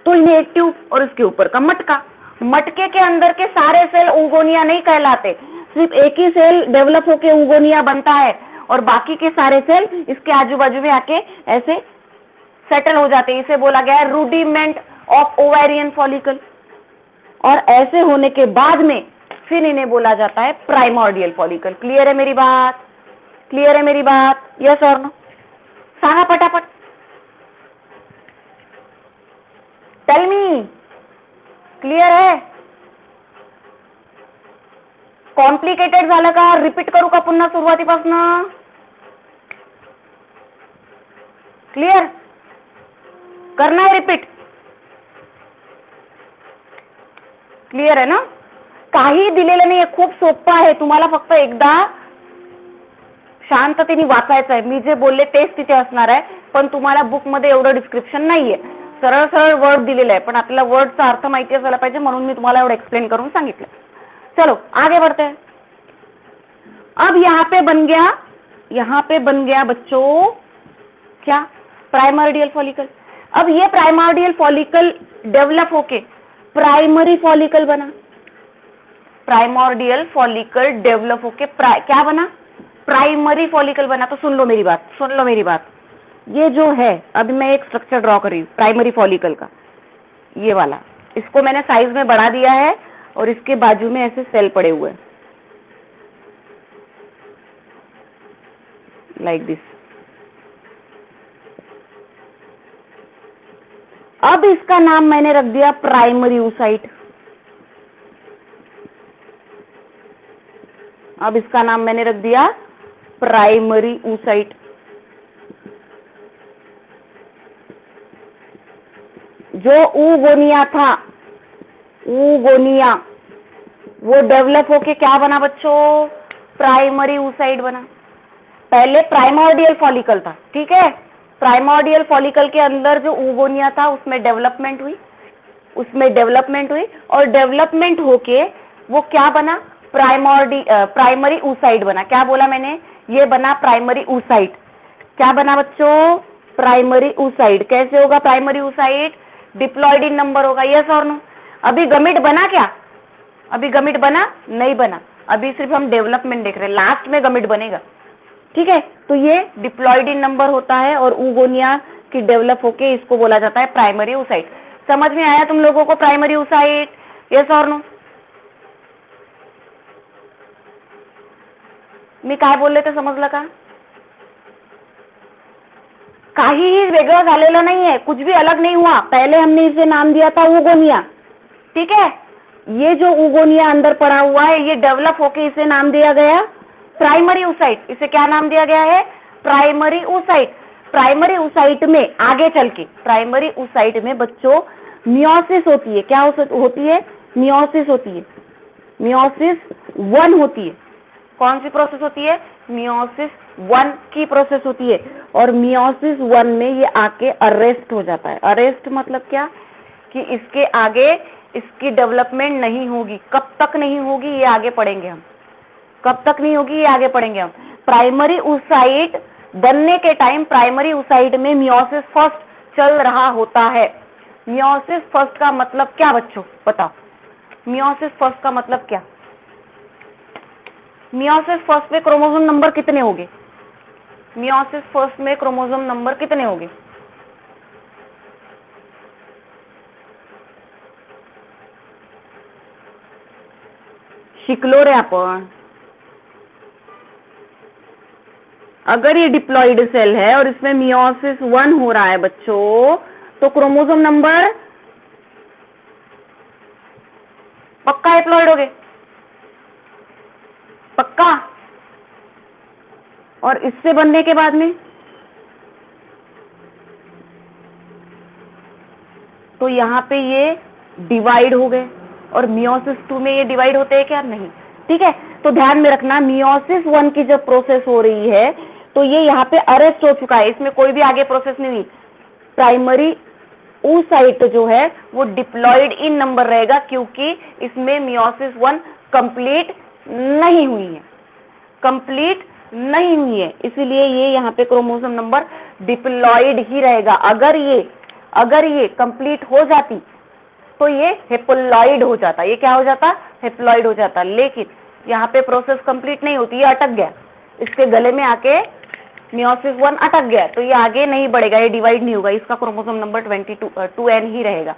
तो इन्हें एक ट्यूब और इसके ऊपर का मटका, मटके के अंदर के सारे सेल ऊगोनिया नहीं कहलाते, सिर्फ एक ही सेल डेवलप होके ऊगोनिया बनता है, और बाकी के सारे सेल इसके आजू बाजू में आके ऐसे सेटल हो जाते हैं। इसे बोला गया है रूडिमेंट ऑफ ओवेरियन फॉलिकल, और ऐसे होने के बाद में फिर इन्हें बोला जाता है प्राइमोर्डियल फॉलिकल। क्लियर है मेरी बात? क्लियर है मेरी बात? यस और नो? सांगा पटापट, टेल मी, क्लियर है? कॉम्प्लिकेटेड झालं का? रिपीट करू का पुन्हा सुरुवातीपासून? क्लिअर? करना है रिपीट? क्लिअर आहे ना? काही दिलेलं नाहीये, खूप सोपं आहे. तुम्हाला फक्त एकदा शांततेने वाचायचं आहे. मी जे बोलले तेच तिथे असणार आहे, पण तुम्हाला बुक मध्ये एवढं डिस्क्रिप्शन नाहीये. सरळ सरळ वर्ड दिलेला आहे, पण आपल्याला वर्डचा अर्थ माहिती असायला पाहिजे, म्हणून मी तुम्हाला एवढं एक्सप्लेन करून सांगितलं. चलो आगे बढ़ते हैं. अब यहाँ पे बन गया बच्चों क्या? Primordial follicle. अब ये प्राइमर्डियल फॉलिकल डेवलप होके प्राइमरी फॉलिकल बना. प्राइमर्डियल फॉलिकल डेवलप होके क्या बना? प्राइमरी फॉलिकल बना. तो सुन लो मेरी बात. ये जो है, अभी मैं एक स्ट्रक्चर ड्रॉ कर रही हूँ प्राइमरी फॉलिकल का, ये वाला. इसको मैंने साइज में बढ़ा दिया है और इसके बाजू में ऐसे सेल पड़े हुए हैं लाइक दिस. अब इसका नाम मैंने रख दिया प्राइमरी oocyte. अब इसका नाम मैंने रख दिया प्राइमरी oocyte. जो ऊगोनिया था, ऊगोनिया, वो डेवलप होके क्या बना बच्चों? प्राइमरी oocyte बना. पहले प्राइमोर्डियल फॉलिकल था, ठीक है. प्राइमोर्डियल फॉलिकल के अंदर जो ऊगोनिया था उसमें डेवलपमेंट हुई और डेवलपमेंट होके वो क्या बना? प्राइमरी oocyte बना. क्या बोला मैंने? ये बना प्राइमरी oocyte. क्या बना बच्चों? Primary oocyte. कैसे होगा प्राइमरी oocyte? डिप्लॉयड इन नंबर होगा. यस और नो? अभी गमिट बना क्या? अभी गमिट बना? नहीं बना. अभी सिर्फ हम डेवलपमेंट देख रहे हैं, लास्ट में गमिट बनेगा, ठीक है. तो ये डिप्लॉयड इन नंबर होता है और ऊगोनिया की डेवलप होके इसको बोला जाता है प्राइमरी oocyte. समझ में आया तुम लोगों को प्राइमरी oocyte? यस और नो? मी काय बोलले ते समजलं का? काहीही वेगळं झालेलं नाहीये, कुछ भी अलग नहीं हुआ. पहले हमने इसे नाम दिया था ऊगोनिया, ठीक है. ये जो ऊगोनिया अंदर पड़ा हुआ है, ये डेवलप होके इसे नाम दिया गया प्राइमरी oocyte. इसे क्या नाम दिया गया है? Primary oocyte. प्राइमरी oocyte में आगे चल के प्राइमरी oocyte में बच्चों मियोसिस होती है. क्या होती है? मियोसिस होती है. मियोसिस 1 होती है. कौन सी प्रोसेस होती है? मियोसिस 1 की प्रोसेस होती है. और मियोसिस 1 में ये आके अरेस्ट हो जाता है. अरेस्ट मतलब क्या? कि इसके आगे इसकी डेवलपमेंट नहीं होगी. कब तक नहीं होगी ये आगे पढ़ेंगे हम. कब तक नहीं होगी ये आगे पढ़ेंगे हम. प्राइमरी oocyte बनने के टाइम प्राइमरी oocyte में मियोसिस फर्स्ट चल रहा होता है. मियोसिस फर्स्ट का मतलब क्या बच्चों? बताओ. मियोसिस फर्स्ट का मतलब क्या? मियोसिस फर्स्ट में क्रोमोसोम नंबर कितने होंगे? मियोसिस फर्स्ट में क्रोमोसोम नंबर कितने होंगे? शिकलो रे आपण. अगर ये डिप्लॉइड सेल है और इसमें मियोसिस 1 हो रहा है बच्चों, तो क्रोमोसोम नंबर पक्का डिप्लॉइड हो गए, पक्का. और इससे बनने के बाद में तो यहाँ पे ये डिवाइड हो गए. और मियोसिस 2 में ये डिवाइड होते हैं क्या? नहीं, ठीक है. तो ध्यान में रखना, मियोसिस 1 की जब प्रोसेस हो रही है तो ये यहाँ पे अरेस्ट हो चुका है, इसमें कोई भी आगे प्रोसेस नहीं हुई. प्राइमरी oocyte जो है वो डिप्लॉयड इन नंबर रहेगा, क्योंकि इसमें मियोसिस 1 कंप्लीट नहीं हुई है, कंप्लीट नहीं हुई है. इसीलिए ये यहाँ पे क्रोमोसोम नंबर डिप्लॉयड ही रहेगा. अगर ये कंप्लीट हो जाती तो ये हेप्लॉइड हो जाता. ये क्या हो जाता? हेप्लॉइड हो जाता. लेकिन यहाँ पे प्रोसेस कंप्लीट नहीं होती, ये अटक गया, इसके गले में आके मियोसिस 1 अटक गया, तो ये आगे नहीं बढ़ेगा, ये डिवाइड नहीं होगा. इसका क्रोमोसोम नंबर 2n ही रहेगा.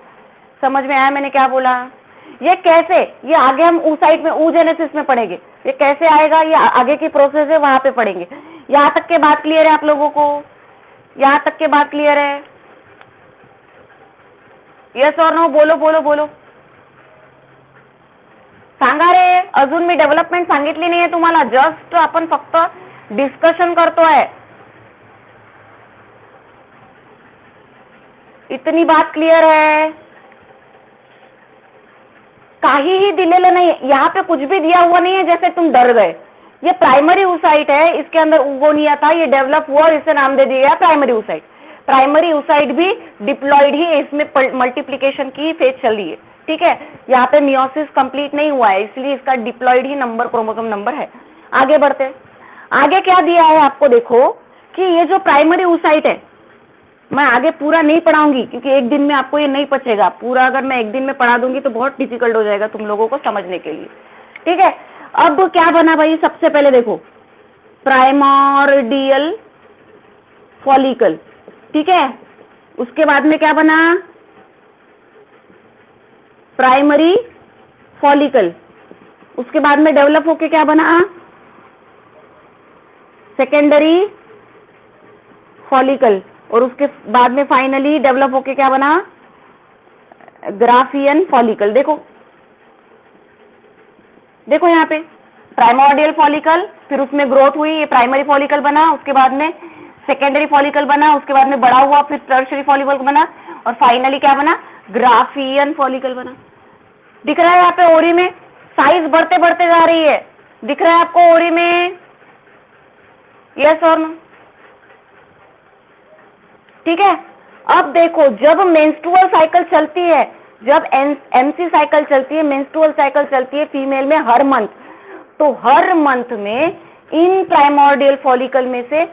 समझ में आया मैंने क्या बोला? ये कैसे? ये आगे हम oocyte में oogenesis में पढ़ेंगे. ये कैसे आएगा? ये आगे की प्रोसेस है, वहां पे पढ़ेंगे. यहाँ तक के बात क्लियर है आप लोगों को? यहाँ तक के बात क्लियर है? यस और नो? बोलो बोलो बोलो. सांगा रे, अजून मी डेव्हलपमेंट सांगितली नाहीये तुम्हाला, जस्ट आपण फक्त डिस्कशन करतोय. इतनी बात क्लियर है? काहीही दिलेलं नहीं, यहाँ पे कुछ भी दिया हुआ नहीं है जैसे तुम डर गए. ये प्राइमरी oocyte है, इसके अंदर उगोनिया था, ये डेवलप हुआ और इसे नाम दे दिया गया प्राइमरी oocyte. प्राइमरी oocyte भी डिप्लॉइड ही, इसमें मल्टीप्लीकेशन की फेज चल रही है. ठीक है, यहाँ पे मियोसिस कंप्लीट नहीं हुआ है, इसलिए इसका डिप्लॉइड ही नंबर क्रोमोसोम नंबर है. आगे बढ़ते, आगे क्या दिया है आपको, देखो कि ये जो प्राइमरी oocyte है, मैं आगे पूरा नहीं पढ़ाऊंगी क्योंकि एक दिन में आपको ये नहीं पचेगा पूरा. अगर मैं एक दिन में पढ़ा दूंगी तो बहुत डिफिकल्ट हो जाएगा तुम लोगों को समझने के लिए. ठीक है, अब क्या बना भाई, सबसे पहले देखो प्राइमोर्डियल फॉलिकल. ठीक है, उसके बाद में क्या बना, प्राइमरी फॉलिकल. उसके बाद में डेवलप होके क्या बना, सेकेंडरी फॉलिकल. और उसके बाद में फाइनली डेवलप होके क्या बना, ग्राफियन फॉलिकल. देखो देखो यहाँ पे प्राइमोर्डियल फॉलिकल, फिर उसमें ग्रोथ हुई, ये प्राइमरी फॉलिकल बना, उसके बाद में सेकेंडरी फॉलिकल बना, उसके बाद में बड़ा हुआ, फिर टर्शियरी फॉलिकल बना, और फाइनली क्या बना, ग्राफियन फॉलिकल बना. दिख रहा है यहाँ पे ओरी में साइज बढ़ते बढ़ते जा रही है, दिख रहा है आपको ओरी में, यस और नो? ठीक है, अब देखो जब मेंस्ट्रुअल साइकिल चलती है, जब एमसी साइकिल चलती है, मेंस्ट्रुअल साइकिल चलती है फीमेल में हर मंथ, तो हर मंथ में इन प्राइमोर्डियल फॉलिकल में से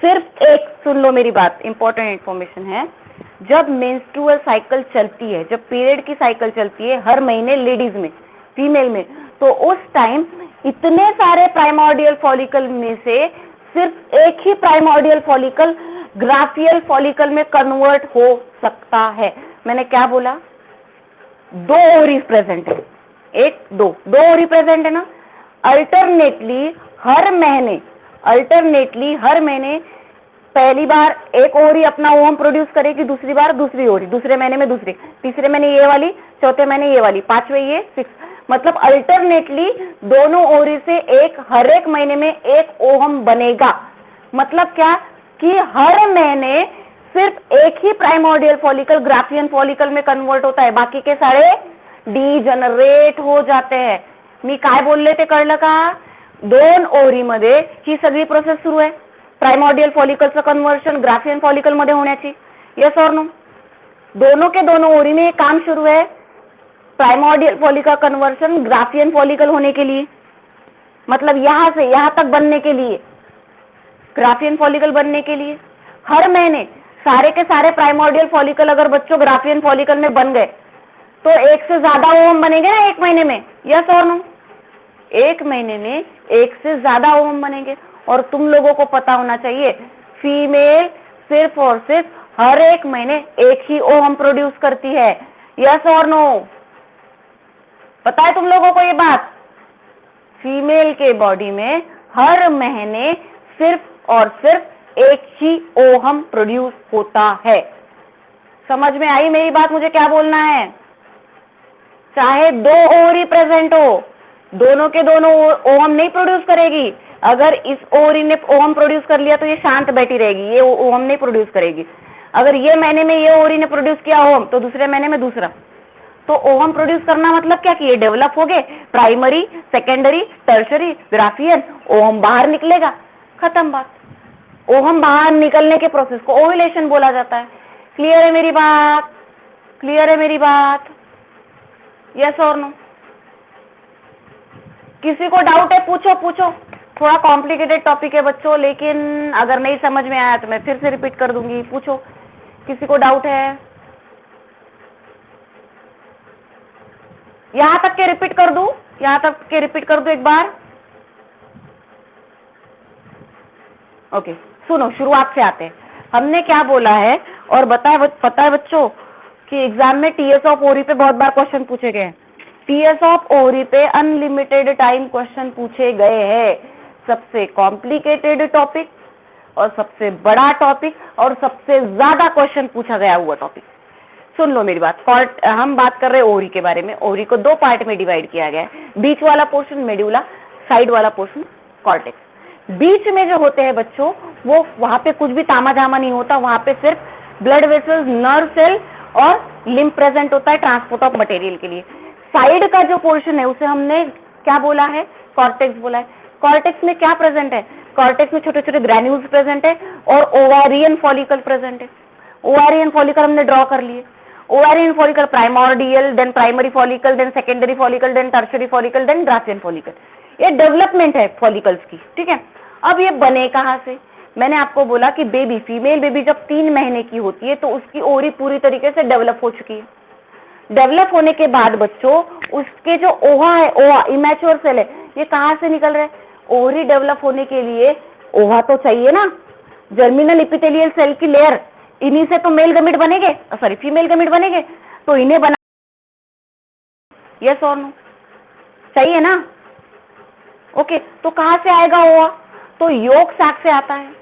सिर्फ एक, सुन लो मेरी बात, इंपॉर्टेंट इंफॉर्मेशन है, जब मेंस्ट्रुअल साइकिल चलती है, जब पीरियड की साइकिल चलती है हर महीने लेडीज में, फीमेल में, तो उस टाइम इतने सारे प्राइमोर्डियल फॉलिकल में से सिर्फ एक ही प्राइमोर्डियल फॉलिकल ग्राफियल फॉलिकल में कन्वर्ट हो सकता है. मैंने क्या बोला, दो ओवरीज प्रेजेंट है, एक दो ओवरी प्रेजेंट है ना. अल्टरनेटली हर महीने पहली बार एक ओवरी अपना ओवम प्रोड्यूस करेगी, दूसरी बार दूसरी ओवरी, दूसरे महीने में दूसरी, तीसरे महीने ये वाली, चौथे महीने ये वाली, पांचवे ये, सिक्स, मतलब अल्टरनेटली दोनों ओवरी से एक हर एक महीने में एक ओवम बनेगा. मतलब क्या कि हर महीने सिर्फ एक ही प्राइमोर्डियल फॉलिकल ग्राफियन फॉलिकल में कन्वर्ट होता है, बाकी के सारे डीजनरेट हो जाते हैं. मी काय बोलले ते कळलं का, दोन ओवरी मध्ये ही सगळी प्रोसेस सुरू आहे, प्राइमोर्डियल फॉलिकलचं कन्वर्शन ग्राफियन फॉलिकल मध्ये होण्याची, यस और नो? दोनों के दोनों ओवरी में काम शुरू है primordial follicle conversion Graafian follicle होने के लिए, मतलब यहां से यहां तक बनने के लिए, ग्राफियन फॉलिकल बनने के लिए हर महीने सारे के सारे प्राइमोर्डियल फॉलिकल अगर बच्चों ग्राफियन फॉलिकल में बन गए तो एक से ज्यादा ओवम बनेंगे ना एक महीने में, यस और नो? एक महीने में एक से ज्यादा ओवम बनेंगे. और तुम लोगों को पता होना चाहिए फीमेल सिर्फ और सिर्फ हर एक महीने एक ही ओवम प्रोड्यूस करती है, यस और नो? पता है तुम लोगों को ये बात? फीमेल के बॉडी में हर महीने सिर्फ और सिर्फ एक ही ओवम प्रोड्यूस होता है. समझ में आई मेरी बात, मुझे क्या बोलना है? चाहे दो ओवरी प्रेजेंट हो, दोनों के दोनों ओवम नहीं प्रोड्यूस करेगी. अगर इस ओवरी ने ओवम प्रोड्यूस कर लिया तो ये शांत बैठी रहेगी, ये ओवम नहीं प्रोड्यूस करेगी. अगर ये महीने में ये ओवरी ने प्रोड्यूस किया ओवम तो दूसरे महीने में दूसरा, तो ओवम प्रोड्यूस करना मतलब क्या कि ये डेवलप हो गए, primary, secondary, tertiary, Graafian, ovum बाहर निकलेगा, खत्म बात. ओवम बाहर निकलने के प्रोसेस को ओव्यूलेशन बोला जाता है. क्लियर है मेरी बात? क्लियर है मेरी बात? यस और नो? किसी को डाउट है पूछो पूछो. थोड़ा कॉम्प्लिकेटेड टॉपिक है बच्चों, लेकिन अगर नहीं समझ में आया तो मैं फिर से रिपीट कर दूंगी. पूछो, किसी को डाउट है? यहां तक के रिपीट कर दूं, यहां तक के रिपीट कर दूं एक बार. ओके, सुनो शुरुआत से आते हैं. हमने क्या बोला है और पता है बच्चों कि एग्जाम में टीएस ऑफ ओरी पे बहुत बार क्वेश्चन पूछे गए हैं. टीएस ऑफ ओरी पे अनलिमिटेड टाइम क्वेश्चन पूछे गए हैं. सबसे कॉम्प्लिकेटेड टॉपिक और सबसे बड़ा टॉपिक और सबसे ज्यादा क्वेश्चन पूछा गया हुआ टॉपिक. सुन लो मेरी बात। हम बात कर रहे हैं ओवरी के बारे में। ओवरी को 2 पार्ट में डिवाइड किया गया है, बीच वाला पोर्शन मेड्यूला, साइड वाला पोर्शन कॉर्टेक्स। बीच में जो होते हैं बच्चों, वो वहां पे कुछ भी तामा झामा नहीं होता, वहां पे सिर्फ ब्लड वेसल्स, नर्व सेल और लिम्ब प्रेजेंट होता है ट्रांसपोर्ट ऑफ मटेरियल के लिए। साइड का जो पोर्शन है उसे हमने क्या बोला है? कॉर्टेक्स बोला है। कॉर्टेक्स में क्या प्रेजेंट है? कॉर्टेक्स में छोटे छोटे ग्रैन्यूल्स प्रेजेंट है और ओवारियन फॉलिकल प्रेजेंट है। ओवारियन फॉलिकल हमने ड्रॉ कर लिए। Ovarian follicle primordial, then primary follicle, then secondary follicle, then tertiary follicle, then Graafian follicle. ये डेवलपमेंट है फॉलिकल्स की, ठीक है। अब ये बने कहां से? मैंने आपको बोला कि बेबी, फीमेल बेबी जब 3 महीने की होती है तो उसकी ओवरी पूरी तरीके से डेवलप हो चुकी है। डेवलप होने के बाद बच्चों उसके जो ओवा है, ओवा इमैच्योर सेल है, ये कहां से निकल रहे हैं? ओवरी डेवलप होने के लिए ओवा तो चाहिए ना, जर्मिनल इपिथेलियल सेल की लेयर, इन्हीं से तो मेल गमीट बनेंगे, सॉरी फीमेल गमीट बनेंगे, तो इन्हें बना, यस और नो, चाहिए ना? ओके, तो कहां से आएगा ओवा? तो योग साक से आता है।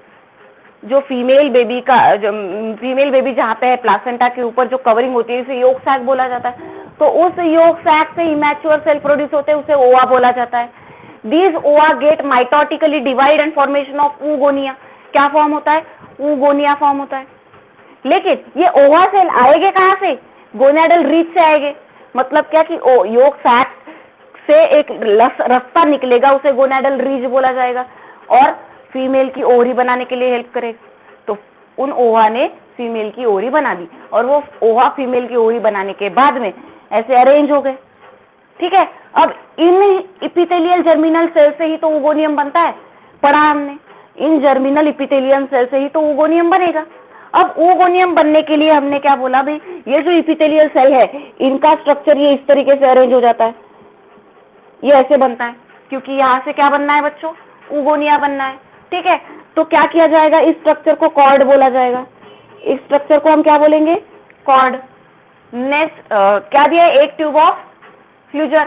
जो फीमेल बेबी का, जो फीमेल बेबी जहाँ पे है प्लासेंटा के ऊपर जो कवरिंग होती है, इसे योग सैक बोला जाता है। तो उस योग सैक से इमैच्योर सेल प्रोड्यूस होते हैं, उसे ओवा बोला जाता है। These ova get mitotically divide and formation of oogonia. क्या फॉर्म होता है? ऊगोनिया फॉर्म होता है। लेकिन ये ओवा सेल आएंगे कहाँ से? गोनेडल रीच से आएंगे। मतलब क्या कि योग सैक से एक रास्ता निकलेगा, उसे गोनेडल रीच बोला जाएगा और फीमेल की ओवरी बनाने के लिए हेल्प करेगा। तो उन ओवा ने फीमेल की ओवरी बना दी और वो ओवा फीमेल की ओवरी बनाने के बाद में ऐसे अरेंज हो गए, ठीक है। अब इन इपिथेलियल जर्मिनल सेल से ही तो ऊगोनियम बनता है, पढ़ा हमने। इन जर्मिनल इपिथेलियम सेल से ही तो ऊगोनियम बनेगा। अब ऊगोनियम बनने के लिए हमने क्या बोला भाई, ये जो इपिथेलियल सेल है इनका स्ट्रक्चर ये इस तरीके से अरेंज हो जाता है, ये ऐसे बनता है, क्योंकि यहाँ से क्या बनना है बच्चों? ऊगोनिया बनना है, ठीक है। तो क्या किया जाएगा? इस स्ट्रक्चर को कॉर्ड बोला जाएगा। इस स्ट्रक्चर को हम क्या बोलेंगे? कॉर्ड। नेक्स्ट क्या दिया है? एक tube of Pflüger.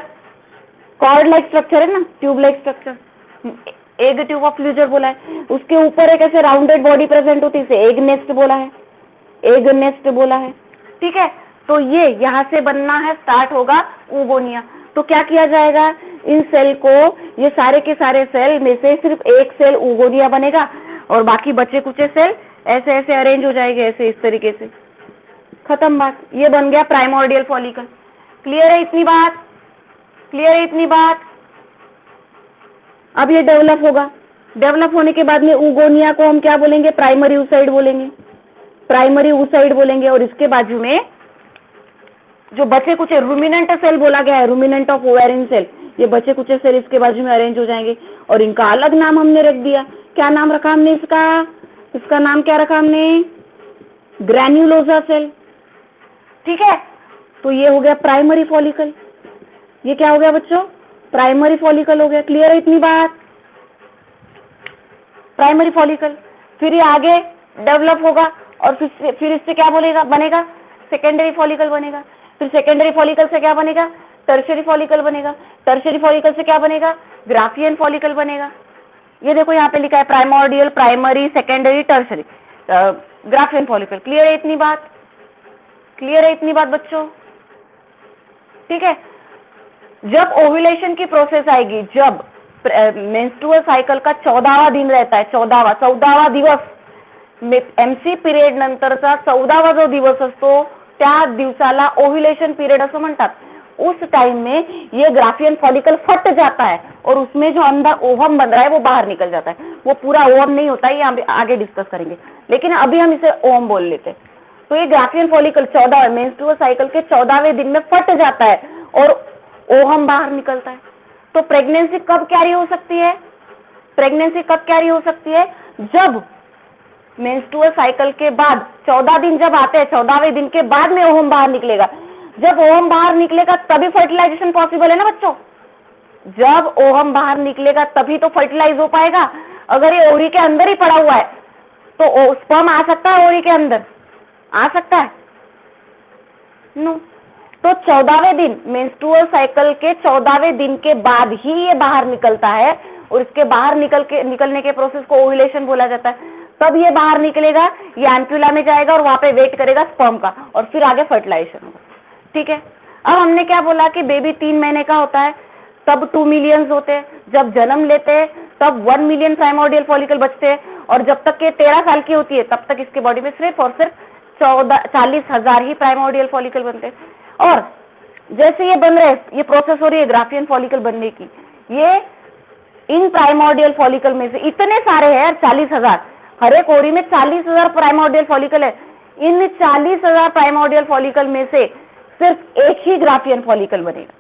Cord like structure है ना, tube like structure, egg tube of Pflüger बोला है। उसके ऊपर एक ऐसे राउंडेड बॉडी प्रेजेंट होती है, इसे एग नेस्ट बोला है, एग नेस्ट बोला है, ठीक है। तो ये यहाँ से बनना है, स्टार्ट होगा ऊगोनिया। तो क्या किया जाएगा? इन सेल को, ये सारे के सारे सेल में से सिर्फ एक सेल ऊगोनिया बनेगा और बाकी बचे कुचे सेल ऐसे ऐसे अरेंज हो जाएंगे, ऐसे इस तरीके से। खत्म बात, ये बन गया प्राइमोर्डियल फॉलिकल। क्लियर है इतनी बात? क्लियर है इतनी बात? अब ये डेवलप होगा। डेवलप होने के बाद में ऊगोनिया को हम क्या बोलेंगे? प्राइमरी oocyte बोलेंगे, प्राइमरी oocyte बोलेंगे। और इसके बाजू में जो बचे कुचे रूमिनेंट सेल बोला गया है, रूमिनेंट ऑफ ओवेरियन सेल, ये बचे कुचे सेल इसके बाजू में अरेंज हो जाएंगे और इनका अलग नाम हमने रख दिया। क्या नाम रखा हमने इसका? इसका नाम क्या रखा हमने? ग्रैन्युलोसा सेल, ठीक है। तो ये हो गया प्राइमरी फॉलिकल। ये क्या हो गया बच्चों? प्राइमरी फॉलिकल हो गया। क्लियर है इतनी बात? Primary follicle. फिर ये आगे डेवलप होगा और फिर इससे क्या बोलेगा? बनेगा सेकेंडरी फॉलिकल बनेगा। फिर सेकेंडरी फॉलिकल से क्या बनेगा? टर्शियरी फॉलिकल बनेगा। टर्शियरी फॉलिकल से क्या बनेगा? ग्राफियन फॉलिकल बनेगा। ये देखो यहाँ पे लिखा है primordial, primary, secondary, tertiary, Graafian follicle. Clear है इतनी बात? क्लियर है इतनी बात बच्चों? ठीक है। जब ओव्यूलेशन की प्रोसेस आएगी, जब मेंस्ट्रुअल सायकल का 14वां दिन रहता है, 14वां दिवस, एमसी पिरियड नंतरचा 14वा जो दिवस असतो त्या दिवसाला ओव्यूलेशन पीरियड असं म्हणतात। उस टाइम में ये ग्राफियन फॉलिकल फट जाता है और उसमें जो अंदर ओवम बन रहा है वो बाहर निकल जाता है। वो पूरा ओवम नहीं होता है, ये आगे डिस्कस करेंगे, लेकिन अभी हम इसे ओवम बोल लेते हैं। तो ये ग्राफियन फॉलिकल 14 मेंस्ट्रुअल साइकिल के 14वें दिन में फट जाता है और ओवम बाहर निकलता है। तो प्रेगनेंसी कब कैरी हो सकती है? प्रेगनेंसी कब कैरी हो सकती है? जब मेंस्ट्रुअल साइकिल के बाद 14 दिन जब आते हैं, 14वें दिन के बाद में ओवम बाहर निकलेगा। जब ओवम बाहर निकलेगा तभी फर्टिलाइजेशन पॉसिबल है ना बच्चों। जब ओवम बाहर निकलेगा तभी तो फर्टिलाइज हो पाएगा। अगर ये ओवरी के अंदर ही पड़ा हुआ है तो स्पर्म आ सकता है? ओवरी के अंदर आ सकता है? नो। तो 14वें दिन, मेंस्ट्रुअल साइकिल के 14वें दिन के बाद ही ये बाहर निकलता है और इसके बाहर निकलने के प्रोसेस को ओव्यूलेशन बोला जाता है। तब ये बाहर निकलेगा, ये एम्प्यूला में जाएगा और वहां पे वेट करेगा स्पर्म का, और फिर आगे फर्टिलाइजेशन होगा। ठीक है, अब हमने क्या बोला कि बेबी 3 महीने का होता है तब 2 मिलियंस होते हैं, जब जन्म लेते हैं तब 1 मिलियन प्राइमोर्डियल फॉलिकल बचते हैं, और जब तक ये 13 साल की होती है तब तक इसके बॉडी में सिर्फ और सिर्फ 40,000 ही प्राइमोर्डियल फॉलिकल बनते हैं। और जैसे ये बन रहे, ये प्रोसेस हो रही है ग्राफियन फॉलिकल बनने की, ये इन प्राइमोर्डियल फॉलिकल में से इतने सारे हैं, 40,000, हर एक ओरी में 40,000 प्राइमोर्डियल फॉलिकल है। इन 40,000 प्राइमोर्डियल फॉलिकल में से सिर्फ एक ही ग्राफियन फॉलिकल बनेगा,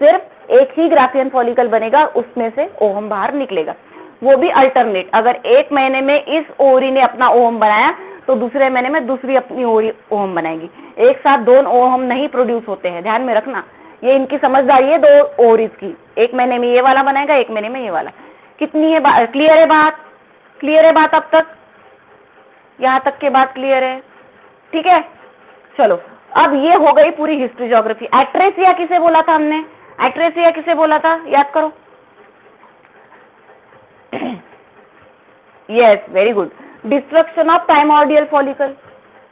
सिर्फ एक ही ग्राफियन फॉलिकल बनेगा, उसमें से ओवम बाहर निकलेगा, वो भी अल्टरनेट। अगर एक महीने में इस ओवरी ने अपना ओवम बनाया तो दूसरे महीने में दूसरी अपनी ओवरी ओवम बनाएगी, एक साथ 2 ओवम नहीं प्रोड्यूस होते हैं, ध्यान में रखना, ये इनकी समझदारी है 2 ओवरीज की, एक महीने में ये वाला बनाएगा, एक महीने में ये वाला। कितनी है क्लियर है बात? क्लियर है बात? अब तक यहां तक के बात क्लियर है? ठीक है, चलो अब ये हो गई पूरी हिस्ट्री ज्योग्राफी। एट्रेसिया किसे बोला था हमने? एट्रेसिया किसे बोला था, याद करो। Yes, very good. Destruction of primordial follicle,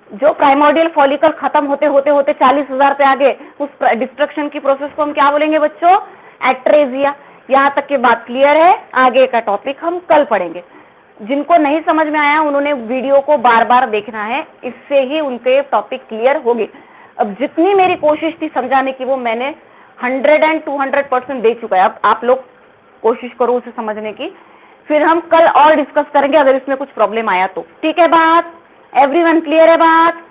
जो प्राइमोर्डियल फॉलिकल खत्म होते होते होते 40,000 पे आगे, उस डिस्ट्रक्शन की प्रोसेस को हम क्या बोलेंगे बच्चों? एट्रेसिया। यहां तक की बात क्लियर है? आगे का टॉपिक हम कल पढ़ेंगे। जिनको नहीं समझ में आया उन्होंने वीडियो को बार बार देखना है, इससे ही उनके टॉपिक क्लियर होगी। अब जितनी मेरी कोशिश थी समझाने की वो मैंने 100 and 200% दे चुका है। अब आप लोग कोशिश करो उसे समझने की, फिर हम कल और डिस्कस करेंगे अगर इसमें कुछ प्रॉब्लम आया तो। ठीक है बात? एवरीवन क्लियर है बात?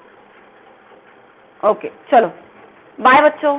ओके, चलो बाय बच्चों।